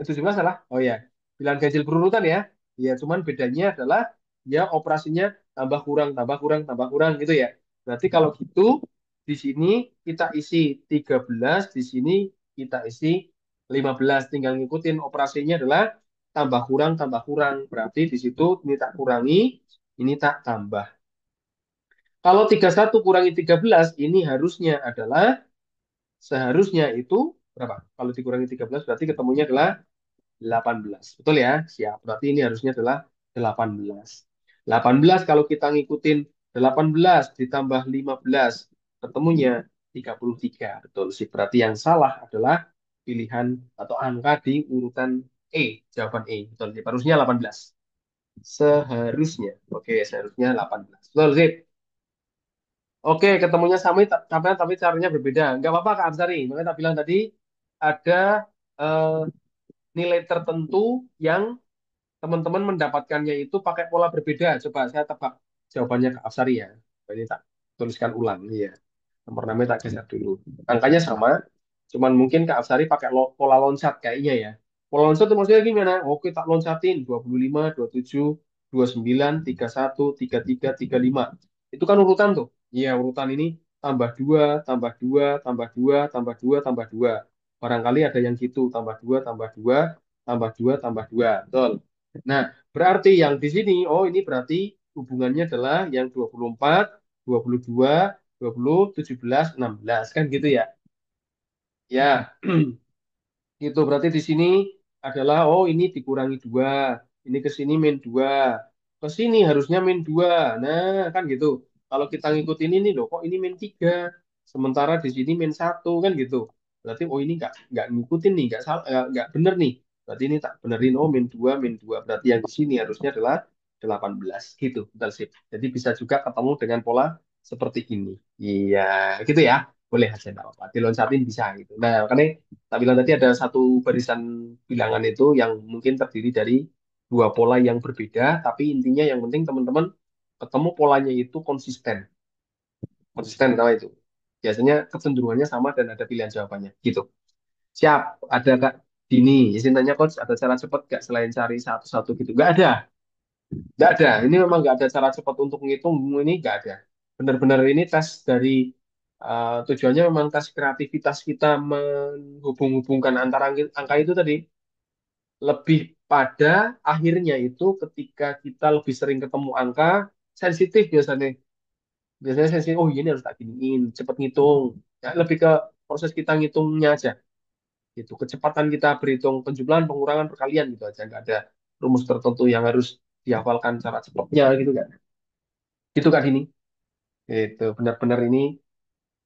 A: 17 salah? Oh ya, bilangan ganjil berurutan ya. Ya, cuman bedanya adalah ya operasinya tambah kurang, tambah kurang gitu ya. Berarti kalau gitu di sini kita isi 13, di sini kita isi 15. Tinggal ngikutin operasinya adalah tambah kurang, tambah kurang. Berarti di situ ini tak kurangi, ini tak tambah. Kalau 31 kurangi 13, ini harusnya adalah, seharusnya itu berapa? Kalau dikurangi 13 berarti ketemunya adalah 18. Betul ya? Siap. Berarti ini harusnya adalah 18. 18 kalau kita ngikutin 18 ditambah 15, ketemunya 33. Betul sih. Berarti yang salah adalah pilihan atau angka di urutan E. Jawaban E. Betul sih. Harusnya 18. Seharusnya. Oke, seharusnya 18. Betul sih. Oke, ketemunya sama tapi caranya berbeda. Nggak apa-apa Kak Absari. Makanya tak bilang tadi ada eh, nilai tertentu yang teman-teman mendapatkannya itu pakai pola berbeda. Coba saya tebak jawabannya ke Afsari ya. Ini tak tuliskan ulang. Iya. Nomor namanya tak geser dulu. Angkanya sama, cuman mungkin Kak Afsari pakai pola loncat kayaknya ya. Pola loncat itu maksudnya gimana? Oke, tak loncatin 25, 27, 29, 31, 33, 35. Itu kan urutan tuh. Iya, urutan ini tambah 2, tambah 2, tambah 2, tambah 2, tambah 2. Barangkali ada yang gitu, tambah 2, tambah 2, tambah 2, tambah 2. Betul. Nah, berarti yang di sini, oh ini berarti hubungannya adalah yang 24, 22, 20, 17, 16 kan gitu ya. Ya, gitu. Berarti di sini adalah oh ini dikurangi 2, ini ke sini min 2, ke sini harusnya min 2. Nah, kan gitu. Kalau kita ngikutin ini loh, kok ini min 3, sementara di sini min 1 kan gitu. Berarti oh ini nggak ngikutin nih, nggak salah, nggak bener nih. Berarti ini tak benerin, oh min 2, min 2. Berarti yang di sini harusnya adalah 18 gitu. Betul sih. Jadi bisa juga ketemu dengan pola seperti ini. Iya, gitu ya. Boleh aja, nggak apa-apa. Diloncatin bisa gitu. Nah, makanya tak bilang tadi ada satu barisan bilangan itu yang mungkin terdiri dari dua pola yang berbeda, tapi intinya yang penting teman-teman ketemu polanya itu konsisten. Konsisten tahu itu. Biasanya kecenderungannya sama dan ada pilihan jawabannya. Gitu. Siap. Ada Kak Dini. Izin tanya Coach, ada cara cepat nggak selain cari satu-satu gitu? Nggak ada. Nggak ada. Ini memang nggak ada cara cepat untuk menghitung. Ini nggak ada. Benar-benar ini tes dari Tujuannya memang tes kreativitas kita menghubung-hubungkan antara angka itu tadi, lebih pada akhirnya itu ketika kita lebih sering ketemu angka sensitif biasanya. Biasanya sensitif, oh ini harus tak giniin, cepet ngitung. Ya, lebih ke proses kita ngitungnya aja. Gitu. Kecepatan kita berhitung penjumlahan, pengurangan, perkalian gitu aja. Nggak ada rumus tertentu yang harus dihafalkan cara cepatnya gitu kan. Gitu Kak Dini. Itu benar-benar ini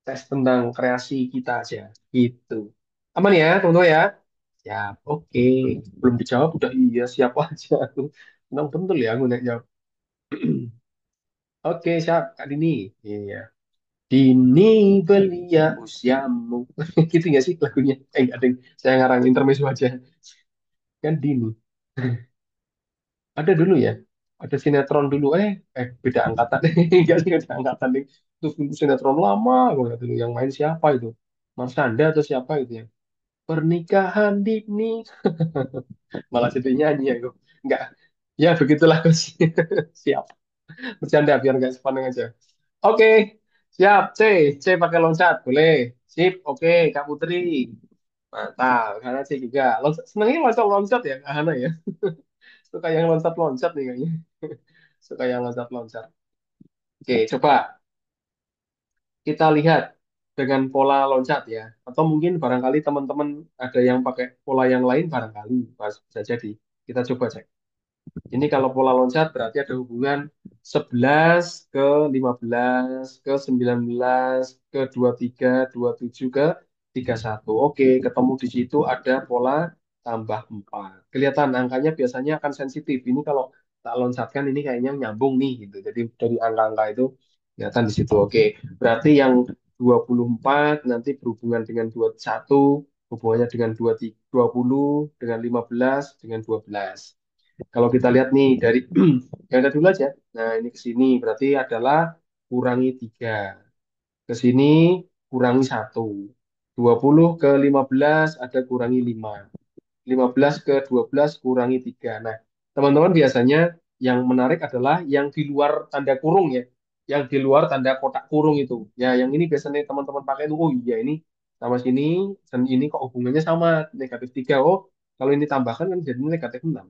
A: tes tentang kreasi kita aja. Gitu. Aman ya, teman-teman ya? Siap, oke. Belum dijawab udah iya, siap aja. Tenang betul ya aku nek jawab. Oke, siap, Kak Dini. Iya. Dini belia usiamu. Gitu nggak sih lagunya? Nggak ding. Saya ngarang intermezzo aja. Kan Dini. Ada dulu ya. Ada sinetron dulu. Beda angkatan. Enggak sih, beda angkatan nih. Itu sinetron lama banget dulu. Yang main siapa itu? Marshanda atau siapa itu ya? Pernikahan Dini. Malah jadi nyanyi aku. Enggak. Ya begitulah Gus. Siap. Bercanda biar nggak sepaneng aja. Oke. Siap. C pakai loncat. Boleh. Sip. Oke. Kak Putri. Mantap. Hana C juga. Loncat. Senangnya loncat-loncat ya Kak Hana ya. Suka yang loncat-loncat nih kayaknya. Suka yang loncat-loncat. Oke. Coba kita lihat dengan pola loncat ya. Atau mungkin barangkali teman-teman ada yang pakai pola yang lain barangkali. Bisa jadi. Kita coba cek. Ini kalau pola loncat berarti ada hubungan 11 ke 15 ke 19 ke 23, 27 ke 31. Oke, ketemu di situ ada pola tambah 4. Kelihatan angkanya biasanya akan sensitif. Ini kalau tak loncatkan ini kayaknya nyambung nih gitu. Jadi dari angka-angka itu kelihatan di situ. Oke, berarti yang 24 nanti berhubungan dengan 21, hubungannya dengan 20 dengan 15 dengan 12. Kalau kita lihat nih dari yang tadi dulu aja. Nah, ini ke sini berarti adalah kurangi 3. Ke sini kurangi 1. 20 ke 15 ada kurangi 5. 15 ke 12 kurangi 3. Nah, teman-teman biasanya yang menarik adalah yang di luar tanda kurung ya. Yang di luar tanda kotak kurung itu. Ya, yang ini biasanya teman-teman pakai itu, oh iya ini sama sini, dan ini kok hubungannya sama, negatif 3. Oh, kalau ini tambahkan kan jadi negatif 6.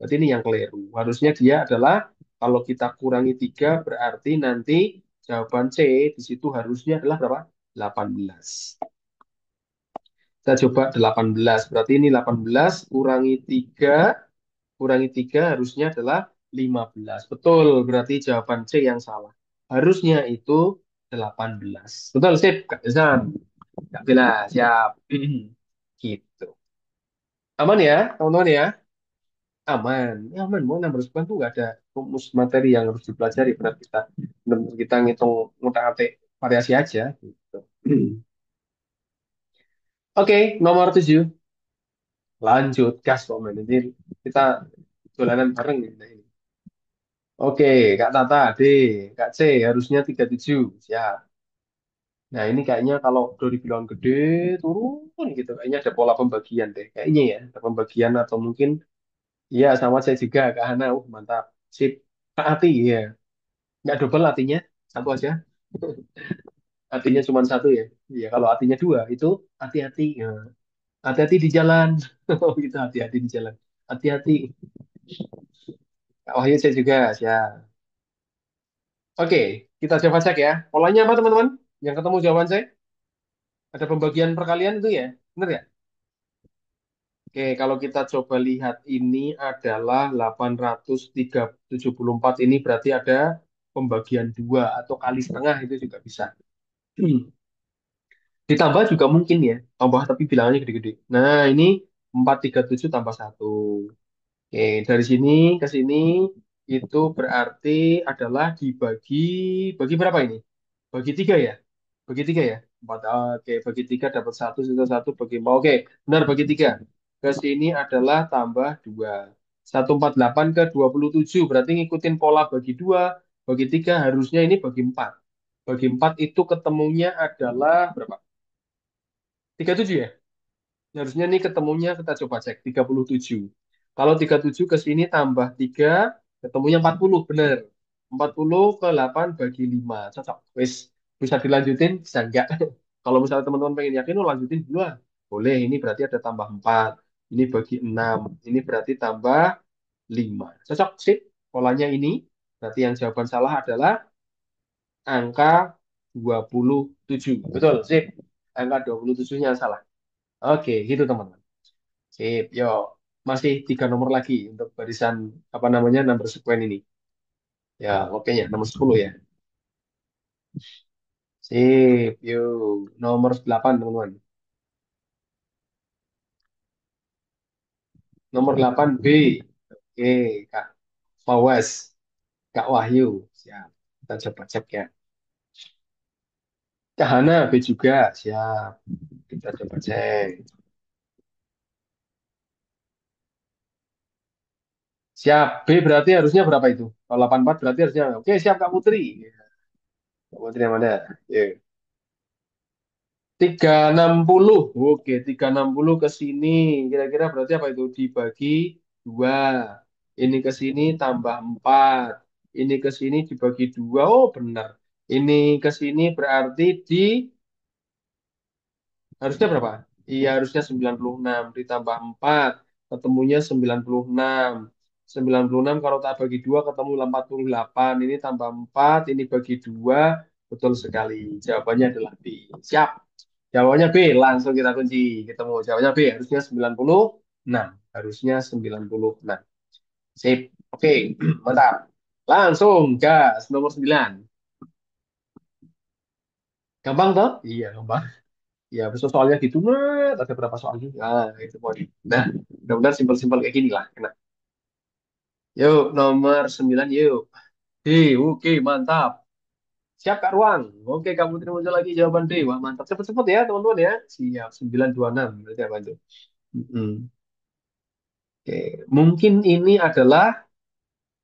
A: Berarti ini yang keliru. Harusnya dia adalah, kalau kita kurangi 3, berarti nanti jawaban C di situ harusnya adalah berapa? 18. Kita coba 18. Berarti ini 18 kurangi tiga harusnya adalah 15. Betul, berarti jawaban C yang salah. Harusnya itu 18. Betul, sip, Kak Izan. Kak Bella, siap. Gitu. Aman ya, teman-teman ya? Aman. Ya, aman. Mau 16 bulan tuh nggak ada rumus materi yang harus dipelajari. Benar kita ngitung ngutak-atik variasi aja. Gitu. Oke, nomor 7. Lanjut, gas kok, men. Ini kita dolanan bareng nih. Oke, Kak Tata, D. Kak C, harusnya 37. Siap. Nah, ini kayaknya kalau udah dibilang gede, turun gitu. Kayaknya ada pola pembagian deh. Kayaknya ya, ada pembagian atau mungkin, iya sama saya juga, Kak Hana. Mantap. Sip. Kak Ati, ya. Nggak double artinya, satu aja. Artinya cuma satu ya. Iya, kalau artinya dua, itu hati-hati. Ya. Hati-hati di jalan. Oh, gitu, hati-hati di jalan. Hati-hati. Kak Wahyu saya juga, siap. Oke, kita coba cek ya. Polanya apa teman-teman? Yang ketemu jawaban saya? Ada pembagian perkalian itu ya? Benar ya? Oke, kalau kita coba lihat ini adalah 874 ini berarti ada pembagian dua atau kali setengah itu juga bisa. Ditambah juga mungkin ya, tambah tapi bilangannya gede-gede. Nah, ini 437 tambah satu. Oke, dari sini ke sini itu berarti adalah bagi berapa ini? Bagi tiga ya? Bagi tiga ya? Empat. Oke, bagi tiga dapat satu, sisa satu bagi empat. Oke, benar bagi tiga. Ke sini adalah tambah dua. 148 ke 27. Berarti ngikutin pola bagi dua. Bagi tiga harusnya ini bagi empat. Bagi empat itu ketemunya adalah berapa? 37 ya? Harusnya nih ketemunya kita coba cek 37. Kalau 37 ke sini tambah 3 ketemunya 40 bener. 40 ke 8 bagi 5 cocok. Wis Bisa dilanjutin, bisa enggak. Kalau misalnya teman-teman pengen yakin, oh lanjutin dulu lah. Boleh, ini berarti ada tambah 4. Ini bagi 6. Ini berarti tambah 5. Cocok, sip. Polanya ini. Berarti yang jawaban salah adalah angka 27. Betul, sip. Angka 27-nya salah. Oke, gitu teman-teman. Sip, yuk. Masih 3 nomor lagi untuk barisan, apa namanya, number sequence ini. Ya, oke ya, nomor 10 ya. Sip, yuk. Nomor 8, teman-teman. Nomor 8 B. Oke, Kak Fawaz, Kak Wahyu. Siap. Kita coba cek ya. Kak Hana B juga. Siap. Kita coba cek. Siap. B berarti harusnya berapa itu? Kalau 84 berarti harusnya. Oke, siap Kak Putri. Kak Putri yang mana? Ya. 360. Oke, 360 ke sini. Kira-kira berarti apa itu? Dibagi 2. Ini ke sini tambah 4. Ini ke sini dibagi 2. Oh, benar. Ini ke sini berarti harusnya berapa? Iya, harusnya 96 ditambah 4 ketemunya 96. 96 kalau tak bagi 2 ketemu 48. Ini tambah 4, ini bagi 2. Betul sekali. Jawabannya adalah B. Siap. Jawabannya B, langsung kita kunci. Ketemu jawabannya B, harusnya 96. Harusnya 96. Sip. Oke, mantap. Langsung gas nomor 9. Gampang toh? Iya, gampang. Ya, besok soalnya gitu, nah, ada berapa soal juga. Nah, itu mau Nah, mudah-mudahan simpel-simpel kayak gini lah. Kena. Yuk, nomor 9, yuk. Oke, mantap. Siap, Kak Ruang. Oke, kamu terima muncul lagi jawaban D. Wah, mantap. Cepet-cepet ya, teman-teman ya. Siap, 926. Berarti apa itu? Mm-mm. Oke, mungkin ini adalah,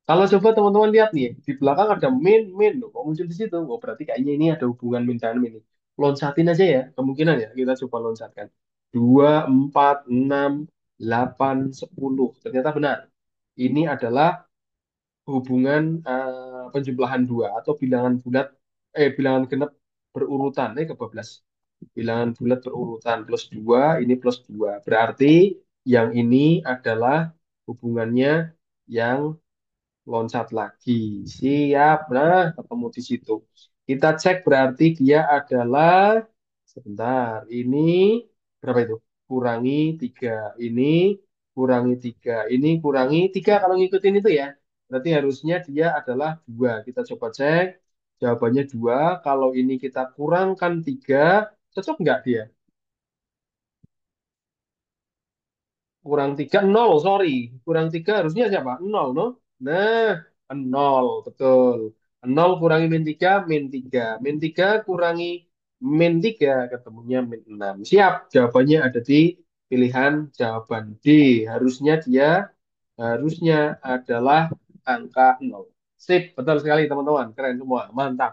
A: kalau coba teman-teman lihat nih, di belakang ada min, loh. Kok muncul di situ? Oh, berarti kayaknya ini ada hubungan min dan min. Loncatin aja ya, kemungkinan ya. Kita coba loncatkan. 2, 4, 6, 8, 10. Ternyata benar. Ini adalah hubungan penjumlahan dua atau bilangan genap berurutan. Kebablas. Bilangan bulat berurutan plus 2, ini plus 2. Berarti yang ini adalah hubungannya yang loncat lagi. Siap. Nah, ketemu di situ. Kita cek berarti dia adalah, sebentar, ini berapa itu? Kurangi 3. Ini kurangi 3. Ini kurangi 3 kalau ngikutin itu ya. Berarti harusnya dia adalah 2. Kita coba cek. Jawabannya 2. Kalau ini kita kurangkan 3, cocok nggak dia? Kurang 3 nol, sorry. Kurang 3 harusnya siapa? Nol, no? Nah, nol, betul. Nol kurangi min 3. Min 3 kurangi min 3, ketemunya min 6. Siap, jawabannya ada di pilihan jawaban D. Harusnya harusnya adalah angka nol. Sip, betul sekali teman-teman. Keren semua, mantap.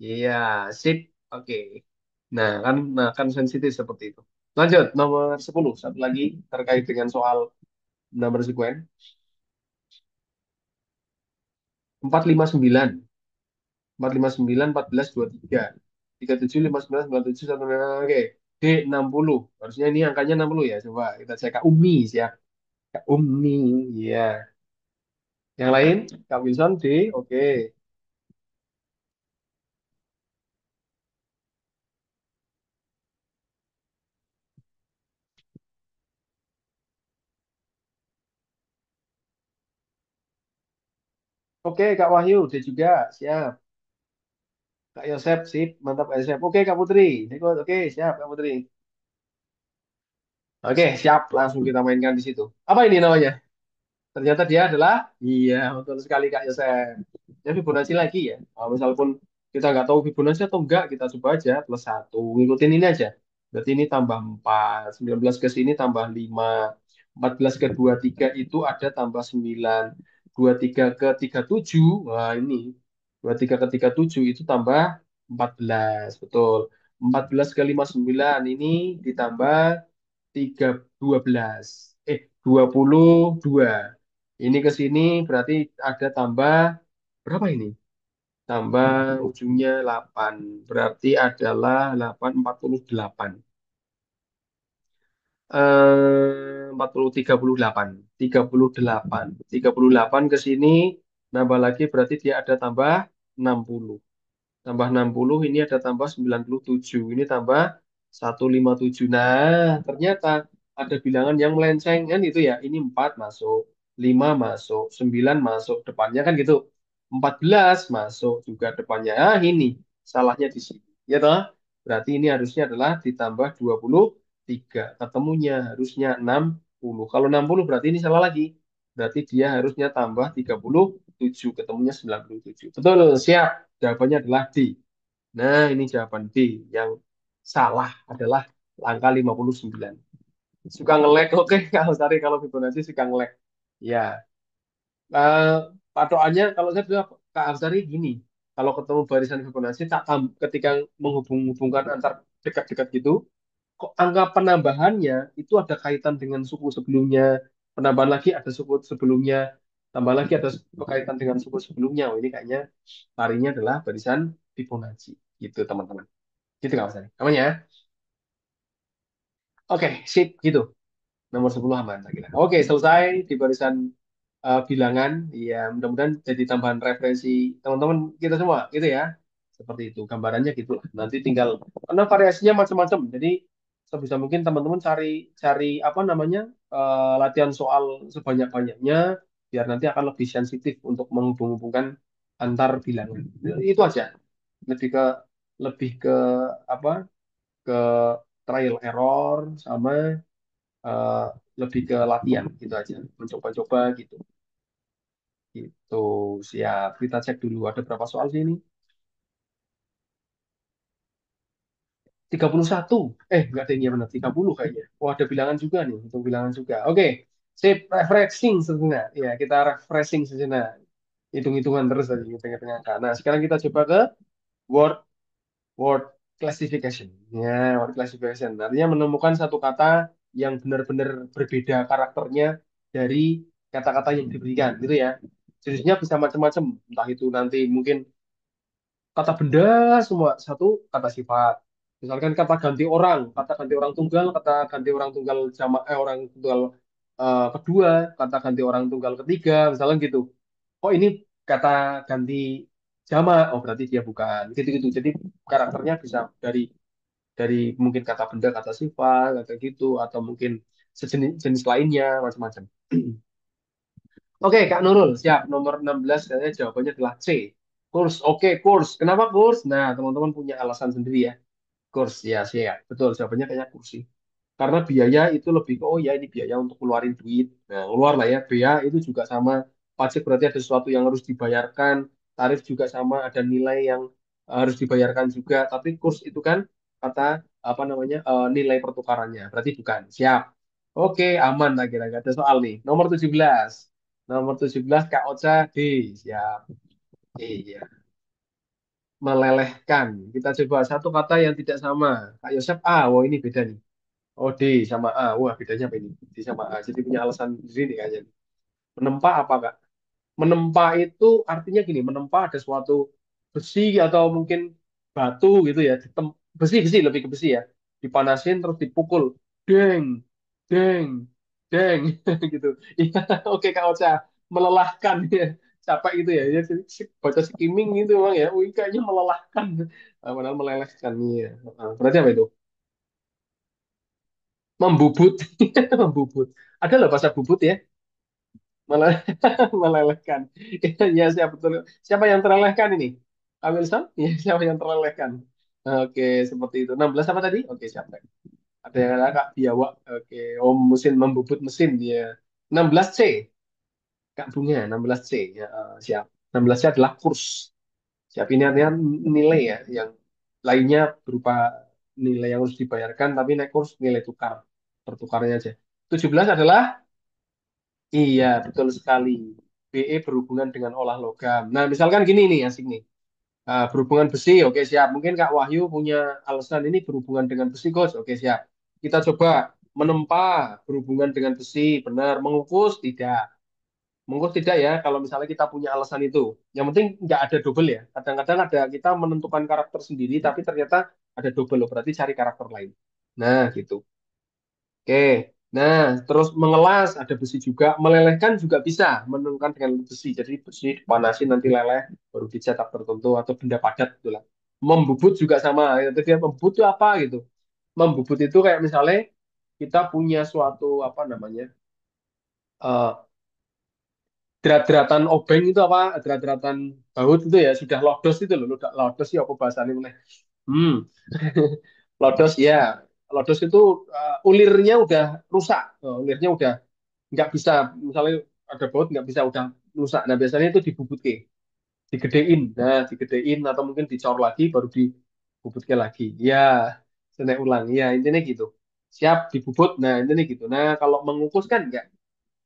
A: Iya, sip. Oke. Nah kan sensitif seperti itu. Lanjut, nomor 10. Satu lagi terkait dengan soal nomor sekuen. 459. 459, 14, 23. 37, 59, 97, 1. Oke. D, 60. Harusnya ini angkanya 60 ya. Coba kita cek Kak Umi ya. Kak Umi. Iya. Yang lain, Kak Wilson, D. Oke. Oke, Kak Wahyu, D juga. Siap. Kak Yosep, sip. Mantap, Kak Yosep. Oke, Kak Putri. Ikut. Oke, siap, Kak Putri. Oke, siap. Langsung kita mainkan di situ. Apa ini namanya? Ternyata dia adalah, iya, betul sekali Kak Yosef. Ya Fibonacci lagi ya. Kalau misalpun kita nggak tahu Fibonacci atau enggak, kita coba aja plus 1. Ngikutin ini aja. Berarti ini tambah 4. 19 ke sini tambah 5. 14 ke 23 itu ada tambah 9. 23 ke 37, wah ini. 23 ke 37 itu tambah 14. Betul. 14 ke 59 ini ditambah 12. 22. Ini ke sini berarti ada tambah berapa ini? tambah ujungnya 8. Berarti adalah 8, 48. 40, 38. 38. 38 ke sini, nambah lagi berarti dia ada tambah 60. Tambah 60, ini ada tambah 97. Ini tambah 157. Nah, ternyata ada bilangan yang melenceng kan itu ya. Ini 4 masuk, 5 masuk, 9 masuk depannya kan gitu. 14 masuk juga depannya. Ah, ini salahnya di sini. Ya toh? Berarti ini harusnya adalah ditambah 23. Ketemunya harusnya 60. Kalau 60 berarti ini salah lagi. Berarti dia harusnya tambah 37. Ketemunya 97. Betul, siap. Jawabannya adalah D. Nah, ini jawaban D. Yang salah adalah angka 59. Suka nge-lag, oke. Kalau tadi kalau Fibonacci suka nge-lag. Ya, eh, patokannya kalau saya bilang Kak Afsari gini. Kalau ketemu barisan Fibonacci, ketika menghubung-hubungkan antar dekat-dekat gitu, kok angka penambahannya itu ada kaitan dengan suku sebelumnya, penambahan lagi ada suku sebelumnya, tambah lagi ada berkaitan dengan suku sebelumnya. Oh, ini kayaknya larinya adalah barisan Fibonacci gitu teman-teman. Gitu nggak Mas Ari? Aman ya? Oke, sip gitu. Nomor 10 aman saya kira. Oke, selesai di barisan bilangan. Ya, mudah-mudahan jadi tambahan referensi teman-teman kita semua gitu ya. Seperti itu gambarannya gitu lah. Nanti tinggal karena variasinya macam-macam. Jadi sebisa mungkin teman-teman cari cari apa namanya latihan soal sebanyak-banyaknya biar nanti akan lebih sensitif untuk menghubung-hubungkan antar bilangan. Itu aja. Lebih ke lebih ke apa? Ke trial error sama eh, lebih ke latihan gitu aja. Mencoba-coba gitu. Gitu, siap. Kita cek dulu ada berapa soal sih ini? 31. Enggak ada ini ya benar. 30 kayaknya. Oh, ada bilangan juga nih. Hitung bilangan juga. Oke. Sip. Refreshing sejenak. Ya, kita refreshing sejenak. Hitung-hitungan terus tadi. Hitung-hitung angka. Nah, sekarang kita coba ke word word classification. Ya, word classification. Artinya menemukan satu kata yang benar-benar berbeda karakternya dari kata-kata yang diberikan. Gitu ya. Jenisnya bisa macam-macam. Entah itu nanti mungkin kata benda semua satu kata sifat. Misalkan kata ganti orang tunggal, kata ganti orang tunggal orang tunggal kedua, kata ganti orang tunggal ketiga, misalkan gitu. Oh ini kata ganti jamak, oh berarti dia bukan. Gitu-gitu. Jadi karakternya bisa dari mungkin kata benda, kata sifat, kata gitu, atau mungkin sejenis jenis lainnya, macam-macam. Oke, Kak Nurul, siap. Nomor 16 katanya jawabannya adalah C. Kurs, oke, kurs. Kenapa kurs? Nah, teman-teman punya alasan sendiri ya. Kurs, ya, siap. Betul, jawabannya kayaknya kursi. Karena biaya itu lebih ke, oh ya ini biaya untuk keluarin duit. Nah, keluar lah ya. Biaya itu juga sama. Pajak berarti ada sesuatu yang harus dibayarkan. Tarif juga sama, ada nilai yang harus dibayarkan juga. Tapi kurs itu kan kata, apa namanya, nilai pertukarannya. Berarti bukan. Siap. Oke, aman lah kira-kira. Ada soal nih. Nomor 17. Nomor 17 Kak Ocha D. Siap. Iya. Melelehkan. Kita coba satu kata yang tidak sama. Kak Yosef A. Wah ini beda nih. Oh D sama A. Wah bedanya apa ini? D sama A. Jadi punya alasan sendiri nih kayaknya. Menempa apa Kak? Menempa itu artinya gini. Menempa ada suatu besi atau mungkin batu gitu ya. Besi, besi lebih ke besi ya. Dipanasin terus dipukul. Deng, deng, deng gitu. Iya, oke Kak Ocha. Melelahkan ya. Capek gitu ya. Ya baca skimming gitu bang ya. Wih kayaknya melelahkan. Padahal melelehkan. Iya. Berarti apa itu? Membubut. Membubut. Ada loh bahasa bubut ya. Malah melelehkan. Ya siapa betul. Siapa yang terlelehkan ini? Kak Wilson? Ya, siapa yang terlelehkan? Oke, seperti itu. 16 apa tadi? Oke, siapa? Ada yang ada Kak Biawak. Oke, oh mesin membubut mesin dia. 16C. Kak Bunga, 16C. Ya, siap. 16C adalah kurs. Siap ini artinya nilai ya, yang lainnya berupa nilai yang harus dibayarkan, tapi naik kurs nilai tukar. Pertukarannya aja. 17 adalah iya, betul sekali. BE berhubungan dengan olah logam. Nah, misalkan gini nih, asik nih. Berhubungan besi, oke siap. Mungkin Kak Wahyu punya alasan ini berhubungan dengan besi, Coach. Oke siap. Kita coba menempa berhubungan dengan besi, benar. Mengukus, tidak. Mengukur tidak ya kalau misalnya kita punya alasan itu. Yang penting nggak ada double ya. Kadang-kadang ada kita menentukan karakter sendiri tapi ternyata ada double loh. Berarti cari karakter lain. Nah, gitu. Oke. Nah, terus mengelas ada besi juga, melelehkan juga bisa menentukan dengan besi. Jadi besi dipanasin nanti leleh baru dicetak tertentu atau benda padat itulah. Membubut juga sama. Itu dia membubut itu apa gitu. Membubut itu kayak misalnya kita punya suatu apa namanya? eh, Derat-deratan obeng itu apa? Derat-deratan baut itu ya sudah lodos itu loh. Udah lodos ya apa bahasanya meneh. Hmm. Lodos ya. Lodos itu ulirnya udah rusak. Ulirnya udah nggak bisa misalnya ada baut nggak bisa udah rusak. Nah biasanya itu dibubutke, digedein. Nah digedein atau mungkin dicor lagi baru dibubutke lagi. Ya, senek ulang. Ya intinya gitu. Siap dibubut. Nah intinya gitu. Nah kalau mengukus kan nggak.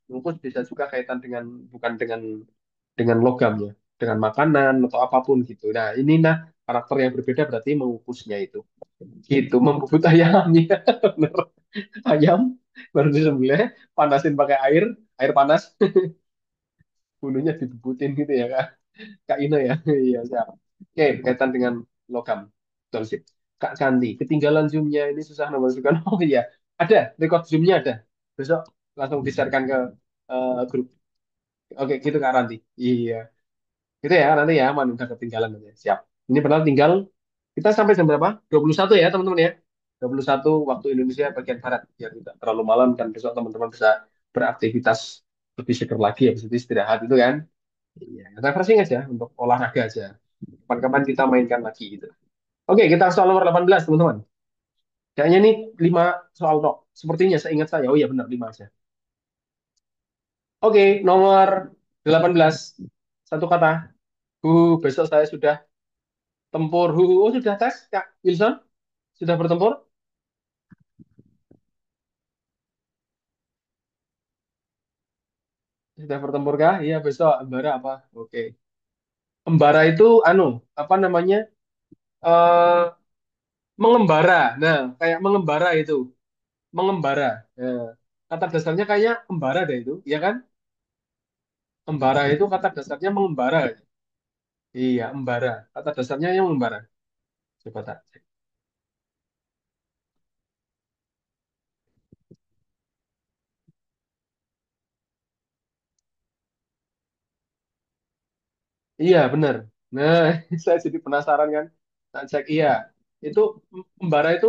A: Mengukus bisa juga kaitan dengan bukan dengan logam ya, dengan makanan atau apapun gitu. Nah ini nah karakter yang berbeda berarti mengukusnya itu. Gitu membubut ayamnya. Bener. Ayam baru disembelih, panasin pakai air panas, bulunya dibubutin gitu ya Kak. Kak Ino ya. Iya, siap. Oke, kaitan dengan logam. Betul sip. Kak Kanti, ketinggalan zoomnya ini susah memasukkan. Oh iya, ada, record zoomnya ada. Besok langsung di-sharekan ke grup. Oke, gitu Kak Ranti. Iya, gitu ya nanti ya, man udah ketinggalan aja. Siap. Ini benar tinggal, kita sampai jam berapa? 21 ya teman-teman ya. 21 waktu Indonesia bagian Barat. Biar tidak terlalu malam dan besok teman-teman bisa beraktivitas lebih seger lagi habis itu istirahat itu kan. Iya, refreshing aja untuk olahraga aja. Kapan-kapan kita mainkan lagi gitu. Oke, kita soal nomor 18, teman-teman. Kayaknya ini 5 soal tok. Sepertinya seingat saya. Oh iya benar 5 aja. Oke, nomor 18. Satu kata. Besok saya sudah tempur. Oh sudah tes, Kak Wilson? Sudah bertempur? Sudah bertempur kah? Iya, besok Embara apa? Oke. Embara itu anu, apa namanya? eh Mengembara. Nah, kayak mengembara itu. Mengembara. Nah, kata dasarnya kayaknya embara deh itu, ya kan? Embara itu kata dasarnya mengembara. Iya, embara. Kata dasarnya yang mengembara. Coba tak cek. Iya, benar. Nah, saya jadi penasaran kan. Tak cek. Iya, itu embara itu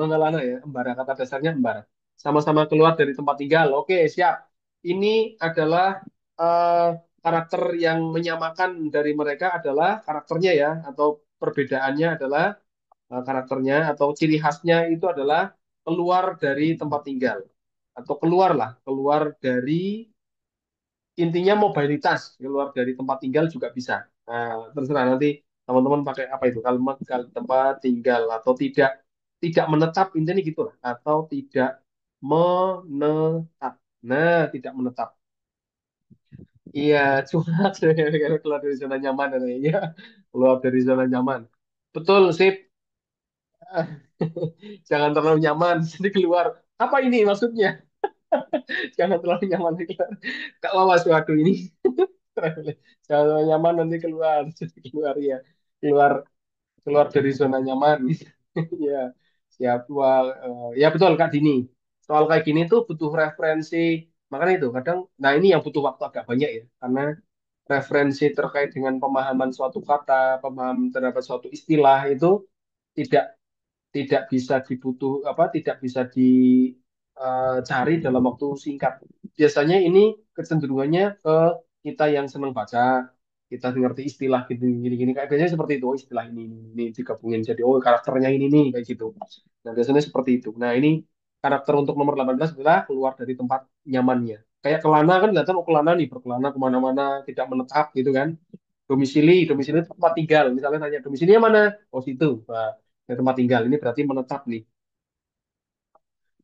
A: mengelana ya, embara. Kata dasarnya embara. Sama-sama keluar dari tempat tinggal. Oke, siap. Ini adalah eh, karakter yang menyamakan dari mereka adalah karakternya ya, atau perbedaannya adalah karakternya atau ciri khasnya itu adalah keluar dari tempat tinggal atau keluar dari intinya mobilitas keluar dari tempat tinggal juga bisa. Nah, terserah nanti teman-teman pakai apa itu kalimat tempat tinggal atau tidak menetap intinya gitu lah atau tidak menetap. Nah, tidak menetap. Iya, curhat karena keluar dari zona nyaman ya. Keluar dari zona nyaman. Betul, sip. Jangan terlalu nyaman, jadi keluar. Apa ini maksudnya? Jangan terlalu nyaman nanti keluar. Kak Wawas, waduh ini. Jangan terlalu nyaman nanti keluar. Jadi keluar ya. Keluar keluar dari zona nyaman. Ya, siap. Wah, ya betul Kak Dini. Soal kayak gini tuh butuh referensi. Makanya itu kadang, nah ini yang butuh waktu agak banyak ya. Karena referensi terkait dengan pemahaman suatu kata, pemahaman terhadap suatu istilah itu tidak tidak bisa dibutuh apa tidak bisa dicari dalam waktu singkat. Biasanya ini kecenderungannya ke kita yang senang baca, kita ngerti istilah gitu gini gini kayak biasanya seperti itu. Oh, istilah ini digabungin jadi oh karakternya ini nih kayak gitu. Nah, biasanya seperti itu. Nah, ini karakter untuk nomor 18 adalah keluar dari tempat nyamannya. Kayak kelana kan kelihatan oh kelana nih berkelana kemana-mana tidak menetap gitu kan. Domisili itu tempat tinggal. Misalnya tanya domisilinya mana? Oh situ. Nah, dari tempat tinggal ini berarti menetap nih.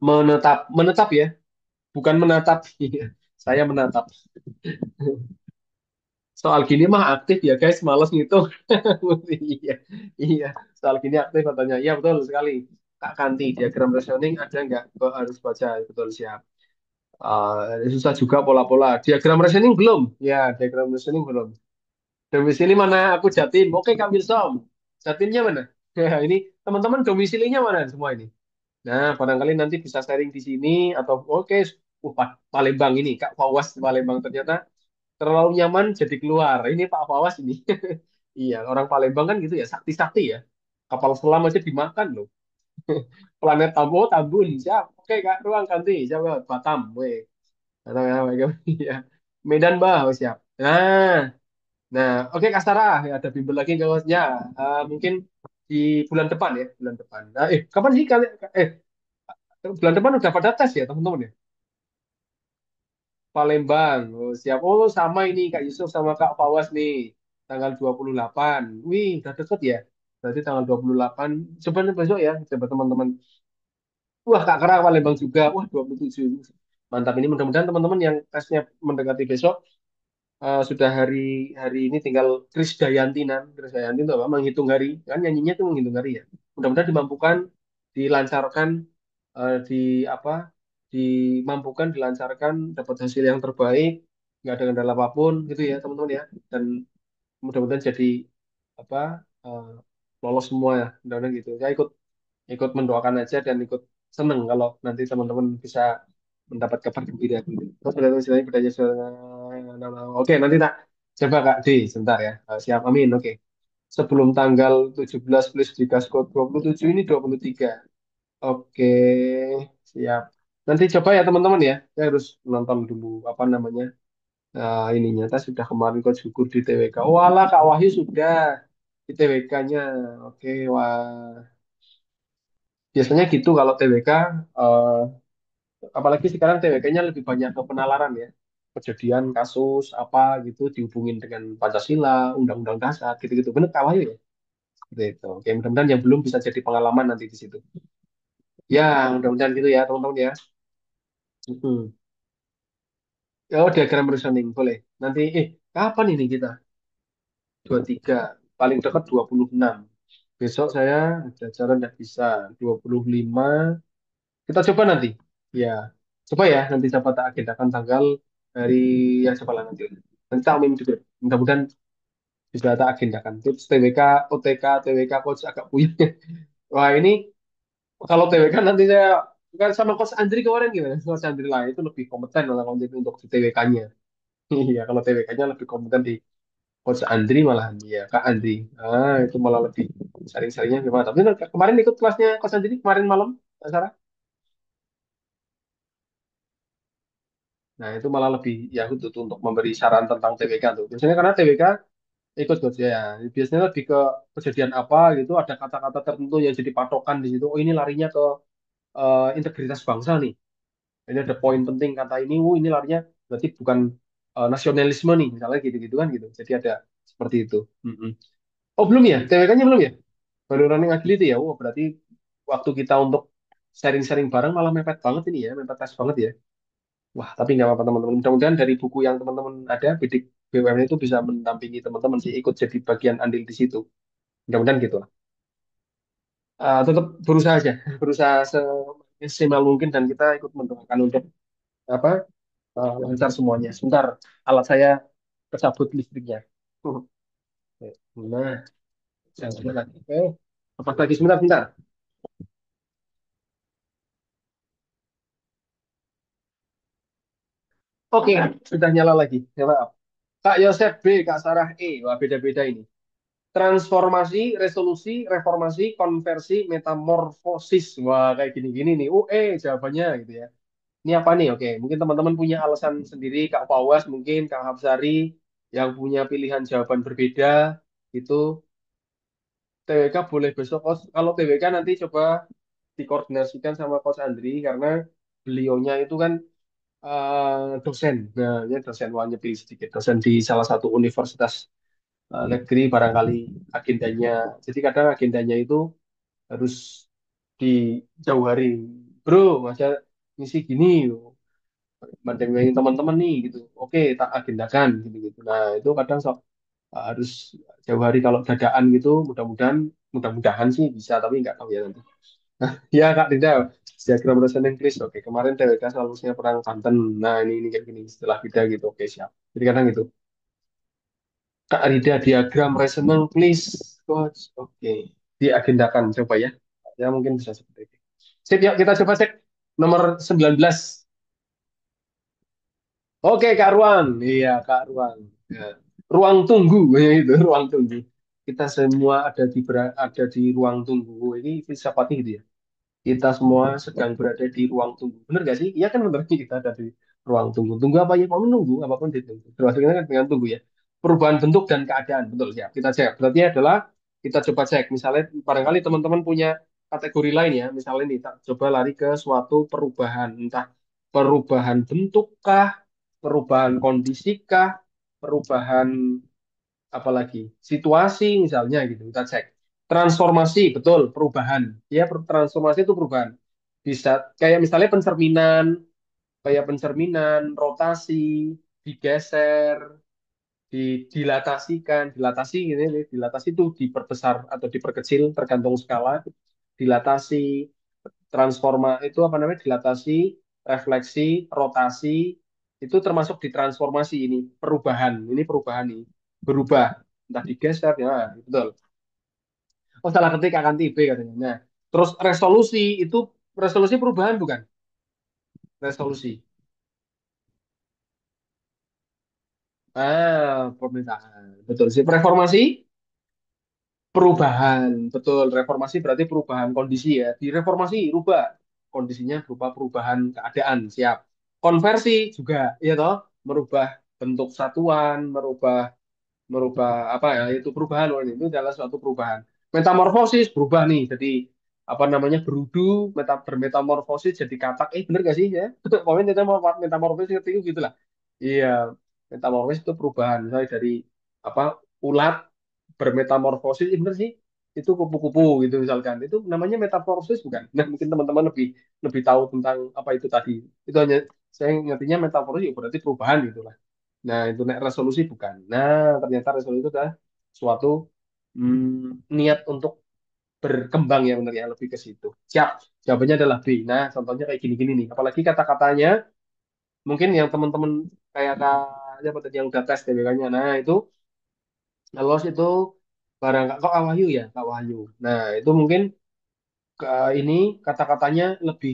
A: Menetap ya, bukan menatap. Saya menatap. Soal gini mah aktif ya guys, males ngitung. Iya, iya. Soal gini aktif katanya. Iya betul sekali. Kak Kanti, diagram reasoning ada nggak? Kok harus baca? Betul siap. Susah juga pola-pola. Diagram reasoning belum? Ya, diagram reasoning belum. Domisili mana? Aku Jatim. Oke, Kak Wilsom. Jatimnya mana? Ini teman-teman domisilinya mana semua ini? Nah, barangkali nanti bisa sharing di sini atau oke, Palembang ini Kak Fawas Palembang ternyata terlalu nyaman jadi keluar. Ini Pak Fawas ini. Iya, orang Palembang kan gitu ya, sakti-sakti ya. Kapal selam aja dimakan loh. Planet Tambo, Tambun, siap. Oke, Kak, ruang ganti. Siap, Kak. Batam, weh. Atau ya, ya. Medan, Bah, oh, siap. Nah, oke Kak Sarah, ya, ada bimbel lagi kawannya. Mungkin di bulan depan ya, bulan depan. Nah, kapan sih kalian? Bulan depan udah pada tes ya teman-teman ya? Palembang. Oh, siap. Oh, sama ini Kak Yusuf sama Kak Fawas nih. Tanggal 28. Wih, udah deket ya. Berarti tanggal 28. Sebenarnya besok ya, coba teman-teman. Wah, Kak Kera Palembang juga. Wah, 27. Mantap ini mudah-mudahan teman-teman yang tesnya mendekati besok sudah hari hari ini tinggal Chris Dayanti itu apa? Menghitung hari. Kan nyanyinya itu menghitung hari ya. Mudah-mudahan dimampukan, dilancarkan, di apa? Dimampukan, dilancarkan, dapat hasil yang terbaik, nggak ada kendala apapun gitu ya teman-teman ya. Dan mudah-mudahan jadi apa? eh, lolos semua ya. Mudah-mudahan gitu. Saya ikut ikut mendoakan aja dan ikut seneng kalau nanti teman-teman bisa mendapat kabar gembira gitu. Terus ada istilahnya bedanya oke nanti tak coba Kak D sebentar ya. Siap amin oke. Sebelum tanggal 17 plus di Gaskot 27 ini 23. Oke, siap. Nanti coba ya teman-teman ya. Saya harus nonton dulu apa namanya. Ininya tas sudah kemarin kok syukur di TWK. Walah Kak Wahyu sudah di TWK-nya. Oke, wah. Biasanya gitu kalau TWK, apalagi sekarang TWK-nya lebih banyak ke penalaran ya. Kejadian, kasus, apa gitu, dihubungin dengan Pancasila, Undang-Undang Dasar, gitu-gitu. Bener Kak Wahyu ya? Seperti itu. Oke, mudah-mudahan yang belum bisa jadi pengalaman nanti di situ. Ya, mudah-mudahan gitu ya, teman-teman ya. Hmm. Oh, diagram reasoning, boleh. Nanti, kapan ini kita? 23, paling dekat 26. Besok saya ada jalan nggak bisa. 25, kita coba nanti. Ya, coba ya nanti coba tak agendakan tanggal dari yang sebelah nanti. Nanti tak umum juga. Mudah-mudahan bisa tak agendakan. Tips TWK, OTK, TWK coach agak punya. Wah ini kalau TWK nanti saya kan sama coach Andri kemarin gimana? Coach Andri lah itu lebih kompeten malah untuk di TWK-nya. Iya, kalau TWK-nya lebih kompeten di coach Andri malahan. Iya, Kak Andri. Itu malah lebih sharing-sharingnya gimana. Tapi kemarin ikut kelasnya coach Andri kemarin malam, Kak Sarah. Nah, itu malah lebih ya tuh untuk memberi saran tentang TWK tuh. Biasanya karena TWK ikut coach ya. Biasanya lebih ke kejadian apa gitu, ada kata-kata tertentu yang jadi patokan di situ. Oh, ini larinya ke integritas bangsa nih. Ini ada poin penting kata ini, ini larinya berarti bukan nasionalisme nih, misalnya gitu-gitu kan gitu. Jadi ada seperti itu. Mm-mm. Oh, belum ya? TWK-nya belum ya? Baru running agility ya. Oh, berarti waktu kita untuk sharing-sharing bareng malah mepet banget ini ya, mepet tes banget ya. Wah, tapi nggak apa-apa teman-teman. Mudah-mudahan dari buku yang teman-teman ada, bidik BUMN itu bisa mendampingi teman-teman sih ikut jadi bagian andil di situ. Mudah-mudahan gitu lah. Tetap berusaha aja, berusaha semaksimal mungkin dan kita ikut mendoakan untuk apa lancar semuanya. Sebentar, alat saya tercabut listriknya. Nah, jangan lagi. Oke, lepas lagi sebentar, sebentar. Oke, sudah nyala lagi. Ya, maaf. Kak Yosef B, Kak Sarah E. Wah, beda-beda ini. Transformasi, resolusi, reformasi, konversi, metamorfosis. Wah, kayak gini-gini nih. Jawabannya gitu ya. Ini apa nih? Oke, mungkin teman-teman punya alasan sendiri, Kak Fawas, mungkin Kak Hapsari, yang punya pilihan jawaban berbeda, itu TWK boleh besok. Kalau TWK nanti coba dikoordinasikan sama Coach Andri, karena beliaunya itu kan dosen. Nah, ini dosen, wah nyepil sedikit. Dosen di salah satu universitas negeri barangkali agendanya. Jadi kadang agendanya itu harus di jauh hari. Bro, masa misi gini, banding teman-teman nih gitu. Oke, tak agendakan gitu-gitu. Nah, itu kadang sok harus jauh hari kalau dadaan gitu. Mudah-mudahan, mudah-mudahan sih bisa, tapi nggak tahu ya nanti. Ya Kak Dinda, Diagram reasoning please. Oke, kemarin TWK solusinya perang Banten. Nah, ini kayak gini setelah beda gitu. Oke, siap. Jadi kadang gitu. Kak Rida diagram reasoning please, coach. Oke, diagendakan coba ya. Ya mungkin bisa seperti itu. Sip, yuk kita coba cek nomor 19. Oke, Kak Ruang. Iya, Kak Ruang. Ya. Ruang tunggu, ya itu ruang tunggu. Kita semua ada di ruang tunggu. Ini filsafat gitu ya. Kita semua sedang berada di ruang tunggu. Bener gak sih? Iya kan bener kita ada di ruang tunggu. Tunggu apa ya? Mau menunggu apapun ditunggu. Termasuk ini kan dengan tunggu ya. Perubahan bentuk dan keadaan. Betul ya. Kita cek. Berarti adalah kita coba cek. Misalnya barangkali teman-teman punya kategori lain ya. Misalnya ini tak coba lari ke suatu perubahan. Entah perubahan bentuk kah, perubahan kondisi kah, perubahan apalagi situasi misalnya gitu kita cek transformasi betul perubahan ya transformasi itu perubahan bisa kayak misalnya pencerminan kayak pencerminan rotasi digeser dilatasi gitu ya. Dilatasi itu diperbesar atau diperkecil tergantung skala dilatasi transforma itu apa namanya dilatasi refleksi rotasi itu termasuk di transformasi ini perubahan nih berubah entah digeser ya betul oh salah ketik akan tibe katanya nah terus resolusi perubahan bukan resolusi permintaan betul sih reformasi perubahan, betul. Reformasi berarti perubahan kondisi ya. Direformasi, rubah. Kondisinya berupa perubahan keadaan, siap. Konversi juga, ya toh, merubah bentuk satuan, merubah merubah apa ya, itu perubahan. Oh, ini itu adalah suatu perubahan. Metamorfosis berubah nih, jadi apa namanya berudu, bermetamorfosis jadi katak. Bener gak sih ya? Pokoknya kita mau metamorfosis itu gitu lah. Iya, metamorfosis itu perubahan. Misalnya dari apa ulat bermetamorfosis, bener sih itu kupu-kupu gitu misalkan itu namanya metamorfosis bukan nah mungkin teman-teman lebih lebih tahu tentang apa itu tadi itu hanya saya ngertinya metamorfosis ya berarti perubahan gitu lah nah itu resolusi bukan nah ternyata resolusi itu adalah suatu niat untuk berkembang ya benar ya lebih ke situ siap jawabannya adalah B nah contohnya kayak gini-gini nih apalagi kata-katanya mungkin yang teman-teman kayak siapa tadi yang udah tes TBK-nya nah itu los itu barang kok Kak Wahyu ya Kak Wahyu. Nah itu mungkin ini kata-katanya lebih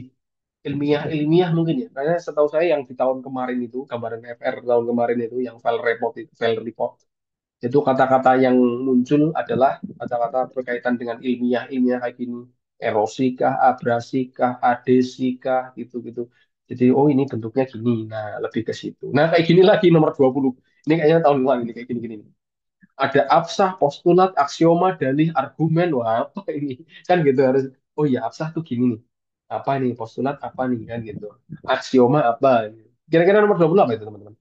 A: ilmiah mungkin ya. Karena setahu saya yang di tahun kemarin itu gambaran FR tahun kemarin itu yang file report itu kata-kata yang muncul adalah kata-kata berkaitan dengan ilmiah kayak gini erosi kah, abrasi kah, adesi kah gitu-gitu. Jadi oh ini bentuknya gini. Nah lebih ke situ. Nah kayak gini lagi nomor 20. Ini kayaknya tahun lalu ini kayak gini-gini ada absah, postulat, aksioma, dalih, argumen. Wah, apa ini? Kan gitu harus. Oh iya, absah tuh gini nih. Apa nih? Postulat apa nih? Kan gitu. Aksioma apa? Kira-kira nomor 20 apa itu, teman-teman?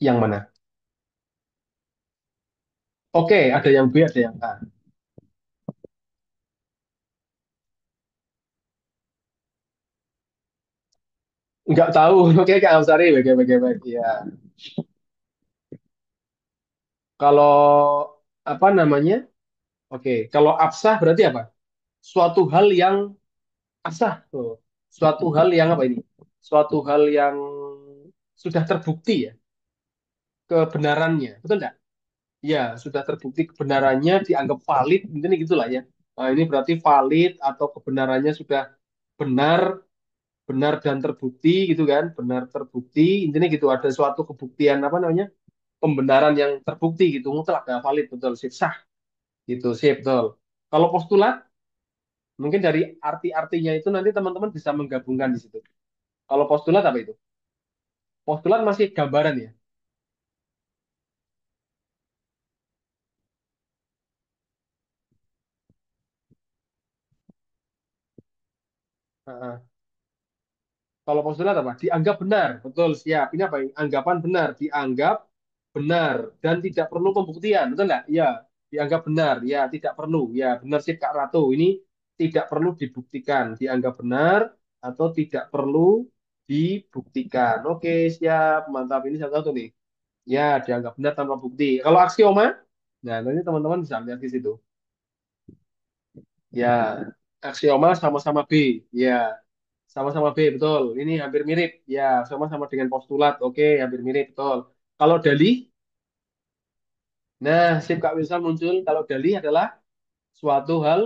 A: Yang mana? Oke, ada yang B, ada yang A. Nggak tahu. Oke, Kak Amsari. Baik. Ya. Kalau apa namanya? Oke, kalau absah berarti apa? Suatu hal yang absah. Tuh. Suatu hal yang apa ini? Suatu hal yang sudah terbukti ya kebenarannya. Betul nggak? Ya, sudah terbukti kebenarannya dianggap valid, intinya gitulah ya. Nah, ini berarti valid atau kebenarannya sudah benar, benar dan terbukti gitu kan, benar terbukti, intinya gitu ada suatu kebuktian apa namanya, pembenaran yang terbukti gitu, mutlak ya valid betul, sip sah gitu, sip betul. Kalau postulat, mungkin dari arti-artinya itu nanti teman-teman bisa menggabungkan di situ. Kalau postulat apa itu? Postulat masih gambaran ya. Heeh. Kalau postulat apa? Dianggap benar. Betul, siap. Ini apa? Anggapan benar. Dianggap benar. Dan tidak perlu pembuktian. Betul nggak? Ya, dianggap benar. Ya, tidak perlu. Ya, benar sih Kak Ratu. Ini tidak perlu dibuktikan. Dianggap benar atau tidak perlu dibuktikan. Oke, siap. Mantap. Ini satu-satu nih. Ya, dianggap benar tanpa bukti. Kalau aksioma, nah nanti teman-teman bisa lihat di situ. Ya, aksioma sama-sama B. Ya, sama-sama B, betul. Ini hampir mirip. Ya, sama-sama dengan postulat. Oke, hampir mirip, betul. Kalau dalih, nah, sip Kak Wilson muncul. Kalau dalih adalah suatu hal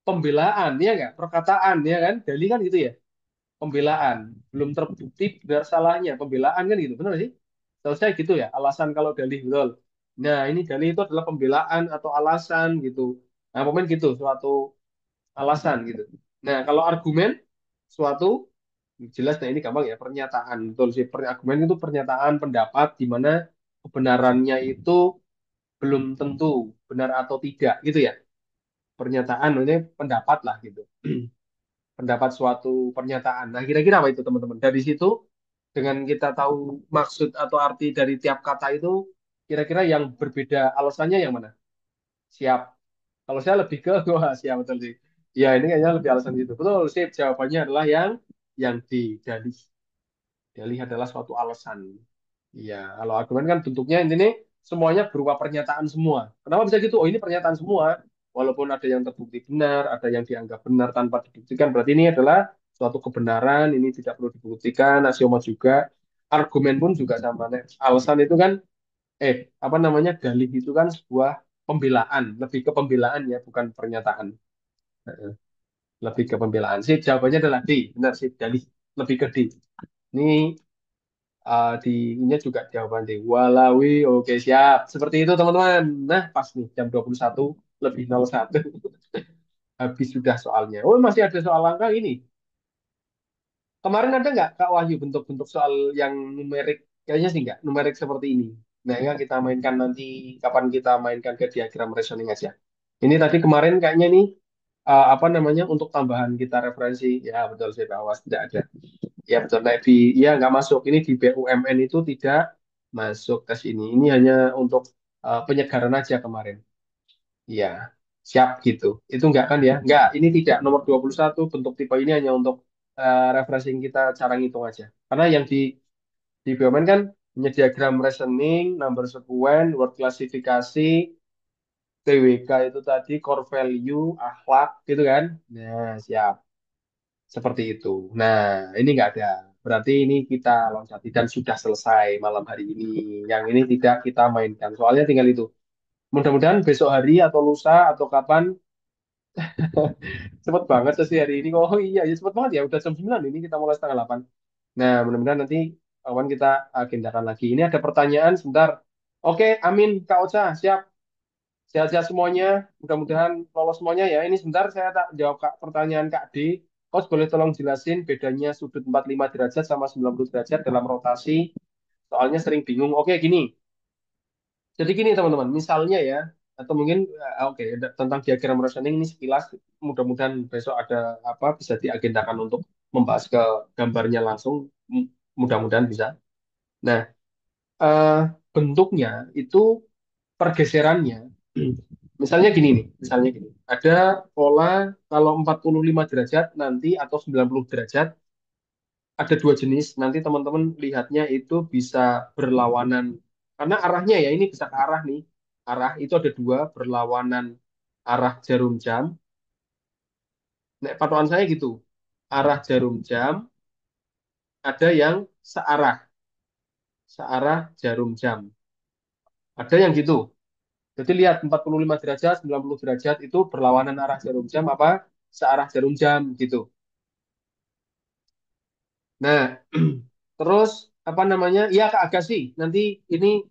A: pembelaan, ya nggak? Perkataan, ya kan? Dalih kan gitu ya? Pembelaan. Belum terbukti benar salahnya. Pembelaan kan gitu, benar sih? Selesai gitu ya, alasan kalau dalih, betul. Nah, ini dalih itu adalah pembelaan atau alasan gitu. Nah, pemain gitu, suatu alasan gitu. Nah, kalau argumen, suatu jelas, nah ini gampang ya, pernyataan. Betul sih, argumen itu pernyataan pendapat di mana kebenarannya itu belum tentu benar atau tidak gitu ya. Pernyataan ini pendapat lah gitu. Pendapat suatu pernyataan. Nah, kira-kira apa itu teman-teman? Dari situ dengan kita tahu maksud atau arti dari tiap kata itu, kira-kira yang berbeda alasannya yang mana? Siap. Kalau saya lebih ke wah, siap betul sih. Ya, ini kayaknya lebih alasan itu. Betul, sip. Jawabannya adalah yang di dalih. Dalih adalah suatu alasan. Iya, kalau argumen kan bentuknya intinya semuanya berupa pernyataan semua. Kenapa bisa gitu? Oh, ini pernyataan semua. Walaupun ada yang terbukti benar, ada yang dianggap benar tanpa dibuktikan. Berarti ini adalah suatu kebenaran, ini tidak perlu dibuktikan, aksioma juga. Argumen pun juga sama. Nah, alasan itu kan, apa namanya, dalih itu kan sebuah pembelaan. Lebih ke pembelaan ya, bukan pernyataan. Heeh, lebih ke pembelaan. Sih, jawabannya adalah D. Benar sih, dalih. Lebih ke D. Ini di ini juga jawaban deh. Walawi, oke siap. Seperti itu teman-teman. Nah, pas nih jam 21 lebih 01. Habis sudah soalnya. Oh, masih ada soal langka ini. Kemarin ada nggak Kak Wahyu bentuk-bentuk soal yang numerik? Kayaknya sih nggak. Numerik seperti ini. Nah, ya kita mainkan nanti kapan kita mainkan ke diagram reasoning aja. Ini tadi kemarin kayaknya nih apa namanya untuk tambahan kita referensi. Ya, betul sih Pak Awas tidak ada. Ya betul, naik di, ya nggak masuk. Ini di BUMN itu tidak masuk tes ini. Ini hanya untuk penyegaran aja kemarin. Iya, siap gitu. Itu enggak kan ya? Enggak, ini tidak. Nomor 21 bentuk tipe ini hanya untuk refreshing kita cara ngitung aja. Karena yang di BUMN kan punya diagram reasoning, number sequence, word klasifikasi, TWK itu tadi, core value, akhlak, gitu kan? Nah, siap. Seperti itu. Nah, ini nggak ada. Berarti ini kita loncati dan sudah selesai malam hari ini. Yang ini tidak kita mainkan. Soalnya tinggal itu. Mudah-mudahan besok hari atau lusa atau kapan. Cepet banget sih hari ini. Oh iya, ya cepet banget ya. Udah jam 9 ini kita mulai setengah 8. Nah, mudah-mudahan nanti kawan kita agendakan lagi. Ini ada pertanyaan sebentar. Oke, amin. Kak Ocha, siap. Sehat-sehat semuanya. Mudah-mudahan lolos semuanya ya. Ini sebentar saya tak jawab Kak, pertanyaan Kak D. Coach boleh tolong jelasin bedanya sudut 45 derajat sama 90 derajat dalam rotasi. Soalnya sering bingung. Oke, gini. Jadi gini teman-teman, misalnya ya, atau mungkin oke, tentang diagram reasoning ini sekilas, mudah-mudahan besok ada apa bisa diagendakan untuk membahas ke gambarnya langsung. Mudah-mudahan bisa. Nah, eh, bentuknya itu pergeserannya. Misalnya gini nih, misalnya gini. Ada pola kalau 45 derajat nanti atau 90 derajat, ada dua jenis. Nanti teman-teman lihatnya itu bisa berlawanan. Karena arahnya ya, ini bisa ke arah nih. Arah itu ada dua, berlawanan arah jarum jam. Nah, patokan saya gitu. Arah jarum jam, ada yang searah jarum jam. Ada yang gitu. Jadi lihat 45 derajat, 90 derajat itu berlawanan arah jarum jam apa? Searah jarum jam gitu. Nah, terus apa namanya? Ya Kak Agassi, nanti ini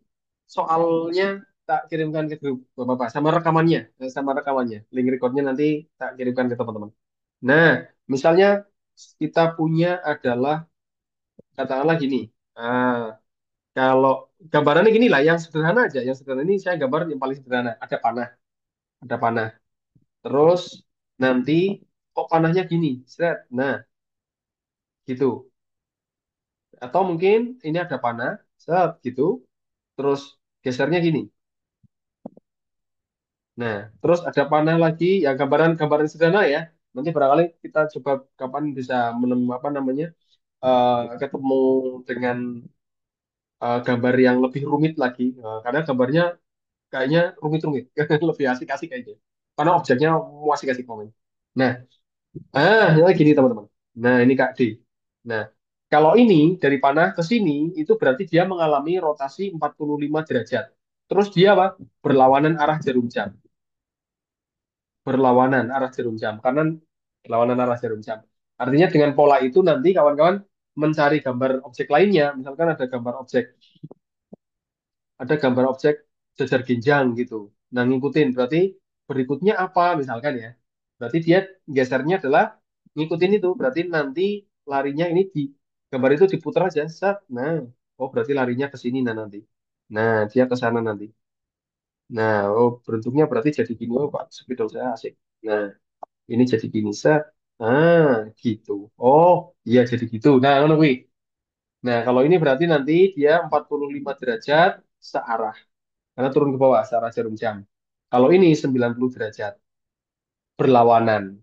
A: soalnya tak kirimkan ke grup Bapak-Bapak sama rekamannya. Link recordnya nanti tak kirimkan ke teman-teman. Nah, misalnya kita punya adalah katakanlah gini. Ah, kalau gambarannya gini lah, yang sederhana aja. Yang sederhana ini saya gambar yang paling sederhana. Ada panah. Terus nanti kok panahnya gini, seret. Nah, gitu. Atau mungkin ini ada panah, set gitu. Terus gesernya gini. Nah, terus ada panah lagi, ya gambaran-gambaran sederhana ya. Nanti barangkali kita coba kapan bisa menemukan apa namanya ketemu dengan gambar yang lebih rumit lagi. Karena gambarnya kayaknya rumit-rumit, lebih asik-asik kayaknya. karena objeknya masih kasih komen. Nah, ini gini teman-teman. Nah, ini Kak D. Nah, kalau ini dari panah ke sini, itu berarti dia mengalami rotasi 45 derajat. Terus dia apa? Berlawanan arah jarum jam. Berlawanan arah jarum jam. Kanan, berlawanan arah jarum jam. Artinya dengan pola itu nanti kawan-kawan mencari gambar objek lainnya. Misalkan ada gambar objek jajar ginjang gitu. Nah, ngikutin berarti berikutnya apa misalkan ya. Berarti dia gesernya adalah ngikutin itu. Berarti nanti larinya ini di gambar itu diputar aja. Set. Nah, oh berarti larinya ke sini nah nanti. Nah, dia ke sana nanti. Nah, oh bentuknya berarti jadi gini. Oh, Pak, spidol saya asik. Nah, ini jadi gini set. Ah, gitu. Oh, iya jadi gitu. Nah, ngono kuwi. Nah, kalau ini berarti nanti dia 45 derajat searah. Karena turun ke bawah searah jarum jam. Kalau ini 90 derajat berlawanan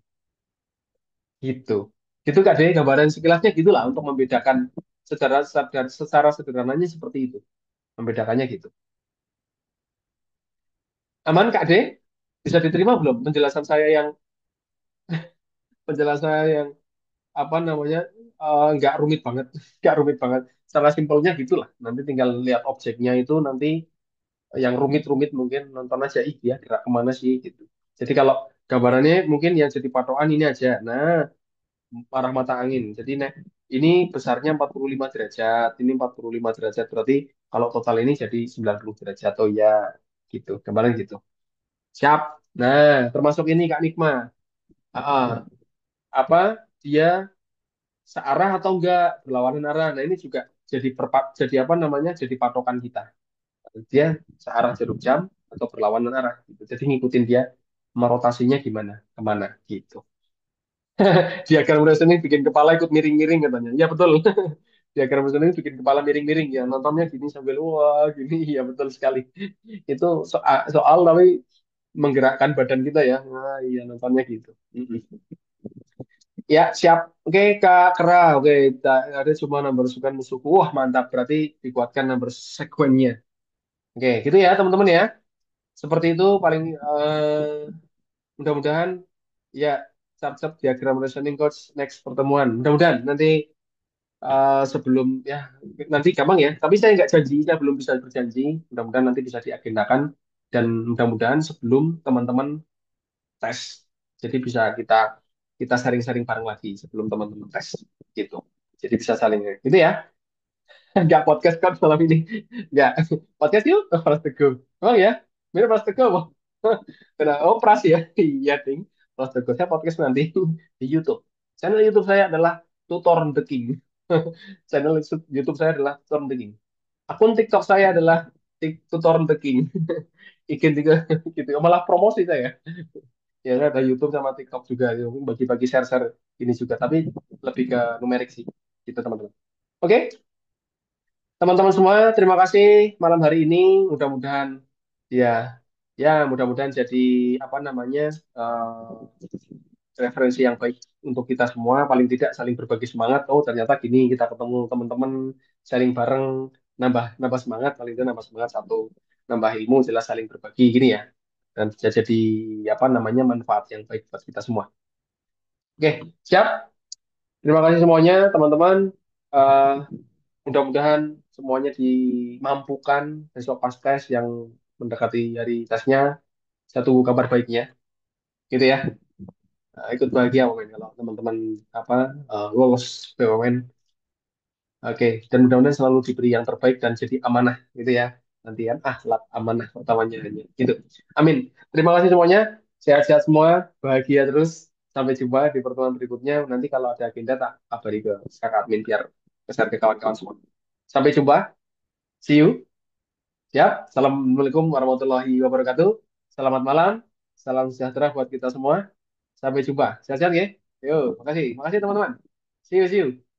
A: gitu. Gitu Kak Dea, gambaran sekilasnya gitulah untuk membedakan secara sederhananya seperti itu. Membedakannya gitu. Aman Kak De? Bisa diterima belum penjelasan saya yang apa namanya nggak rumit banget, nggak rumit banget. Secara simpelnya gitulah. Nanti tinggal lihat objeknya itu nanti yang rumit-rumit mungkin nonton aja ih dia gerak kemana sih gitu. Jadi kalau gambarannya mungkin yang jadi patokan ini aja. Nah, arah mata angin. Jadi ini besarnya 45 derajat, ini 45 derajat berarti kalau total ini jadi 90 derajat. Oh ya, gitu. Gambaran gitu. Siap. Nah, termasuk ini Kak Nikma. Ah, apa dia searah atau enggak berlawanan arah. Nah, ini juga jadi apa namanya? Jadi patokan kita. Dia searah jarum jam atau berlawanan arah gitu. Jadi ngikutin dia merotasinya gimana, kemana gitu. Diagram reasoning bikin kepala ikut miring-miring katanya. Ya betul. Diagram reasoning bikin kepala miring-miring ya. Nontonnya gini sambil wah gini. Ya betul sekali. Itu soal tapi menggerakkan badan kita ya. Nah, iya nontonnya gitu. Mm-mm. Ya siap. Oke Kak Kera. Oke, ada cuma nomor sukan musuhku. Wah mantap. Berarti dikuatkan nomor sekuennya. Oke, gitu ya teman-teman ya. Seperti itu paling mudah-mudahan ya cap-cap diagram reasoning coach next pertemuan. Mudah-mudahan nanti sebelum ya nanti gampang ya. Tapi saya nggak janji, saya belum bisa berjanji. Mudah-mudahan nanti bisa diagendakan dan mudah-mudahan sebelum teman-teman tes. Jadi bisa kita kita sharing-sharing bareng lagi sebelum teman-teman tes gitu. Jadi bisa saling gitu ya. Nggak podcast kan malam ini. Nggak podcast yuk. Pras Teguh. Oh ya, mirip Pras Teguh. Oh Pras ya. Iya ding. Pras Teguh saya podcast nanti di YouTube. Channel YouTube saya adalah Tutor the King. Channel YouTube saya adalah Tutor the King. Akun TikTok saya adalah Tutor the King. Ikin juga gitu. Malah promosi saya. Ya saya ada YouTube sama TikTok juga. Gitu. Bagi-bagi share-share ini juga. Tapi lebih ke numerik sih. Gitu teman-teman. Oke, teman-teman semua, terima kasih malam hari ini. Mudah-mudahan ya, ya mudah-mudahan jadi apa namanya referensi yang baik untuk kita semua. Paling tidak saling berbagi semangat. Oh ternyata gini kita ketemu teman-teman sharing bareng, nambah nambah semangat. Paling tidak nambah semangat satu, nambah ilmu jelas saling berbagi gini ya. Dan bisa jadi apa namanya manfaat yang baik buat kita semua. Oke, siap. Terima kasih semuanya teman-teman. Eh, Mudah-mudahan semuanya dimampukan besok pas tes yang mendekati hari tesnya. Saya tunggu kabar baiknya, gitu ya. Ikut bahagia momen kalau teman-teman apa lolos BUMN. Oke, dan mudah-mudahan selalu diberi yang terbaik dan jadi amanah, gitu ya. Nanti kan akhlak amanah utamanya hanya gitu. Amin. Terima kasih semuanya. Sehat-sehat semua, bahagia terus. Sampai jumpa di pertemuan berikutnya. Nanti kalau ada agenda tak kabari ke kakak admin biar besar ke kawan-kawan semua. Sampai jumpa. See you. Siap. Assalamualaikum warahmatullahi wabarakatuh. Selamat malam. Salam sejahtera buat kita semua. Sampai jumpa. Sehat-sehat ya. Yuk, makasih. Makasih teman-teman. See you, see you.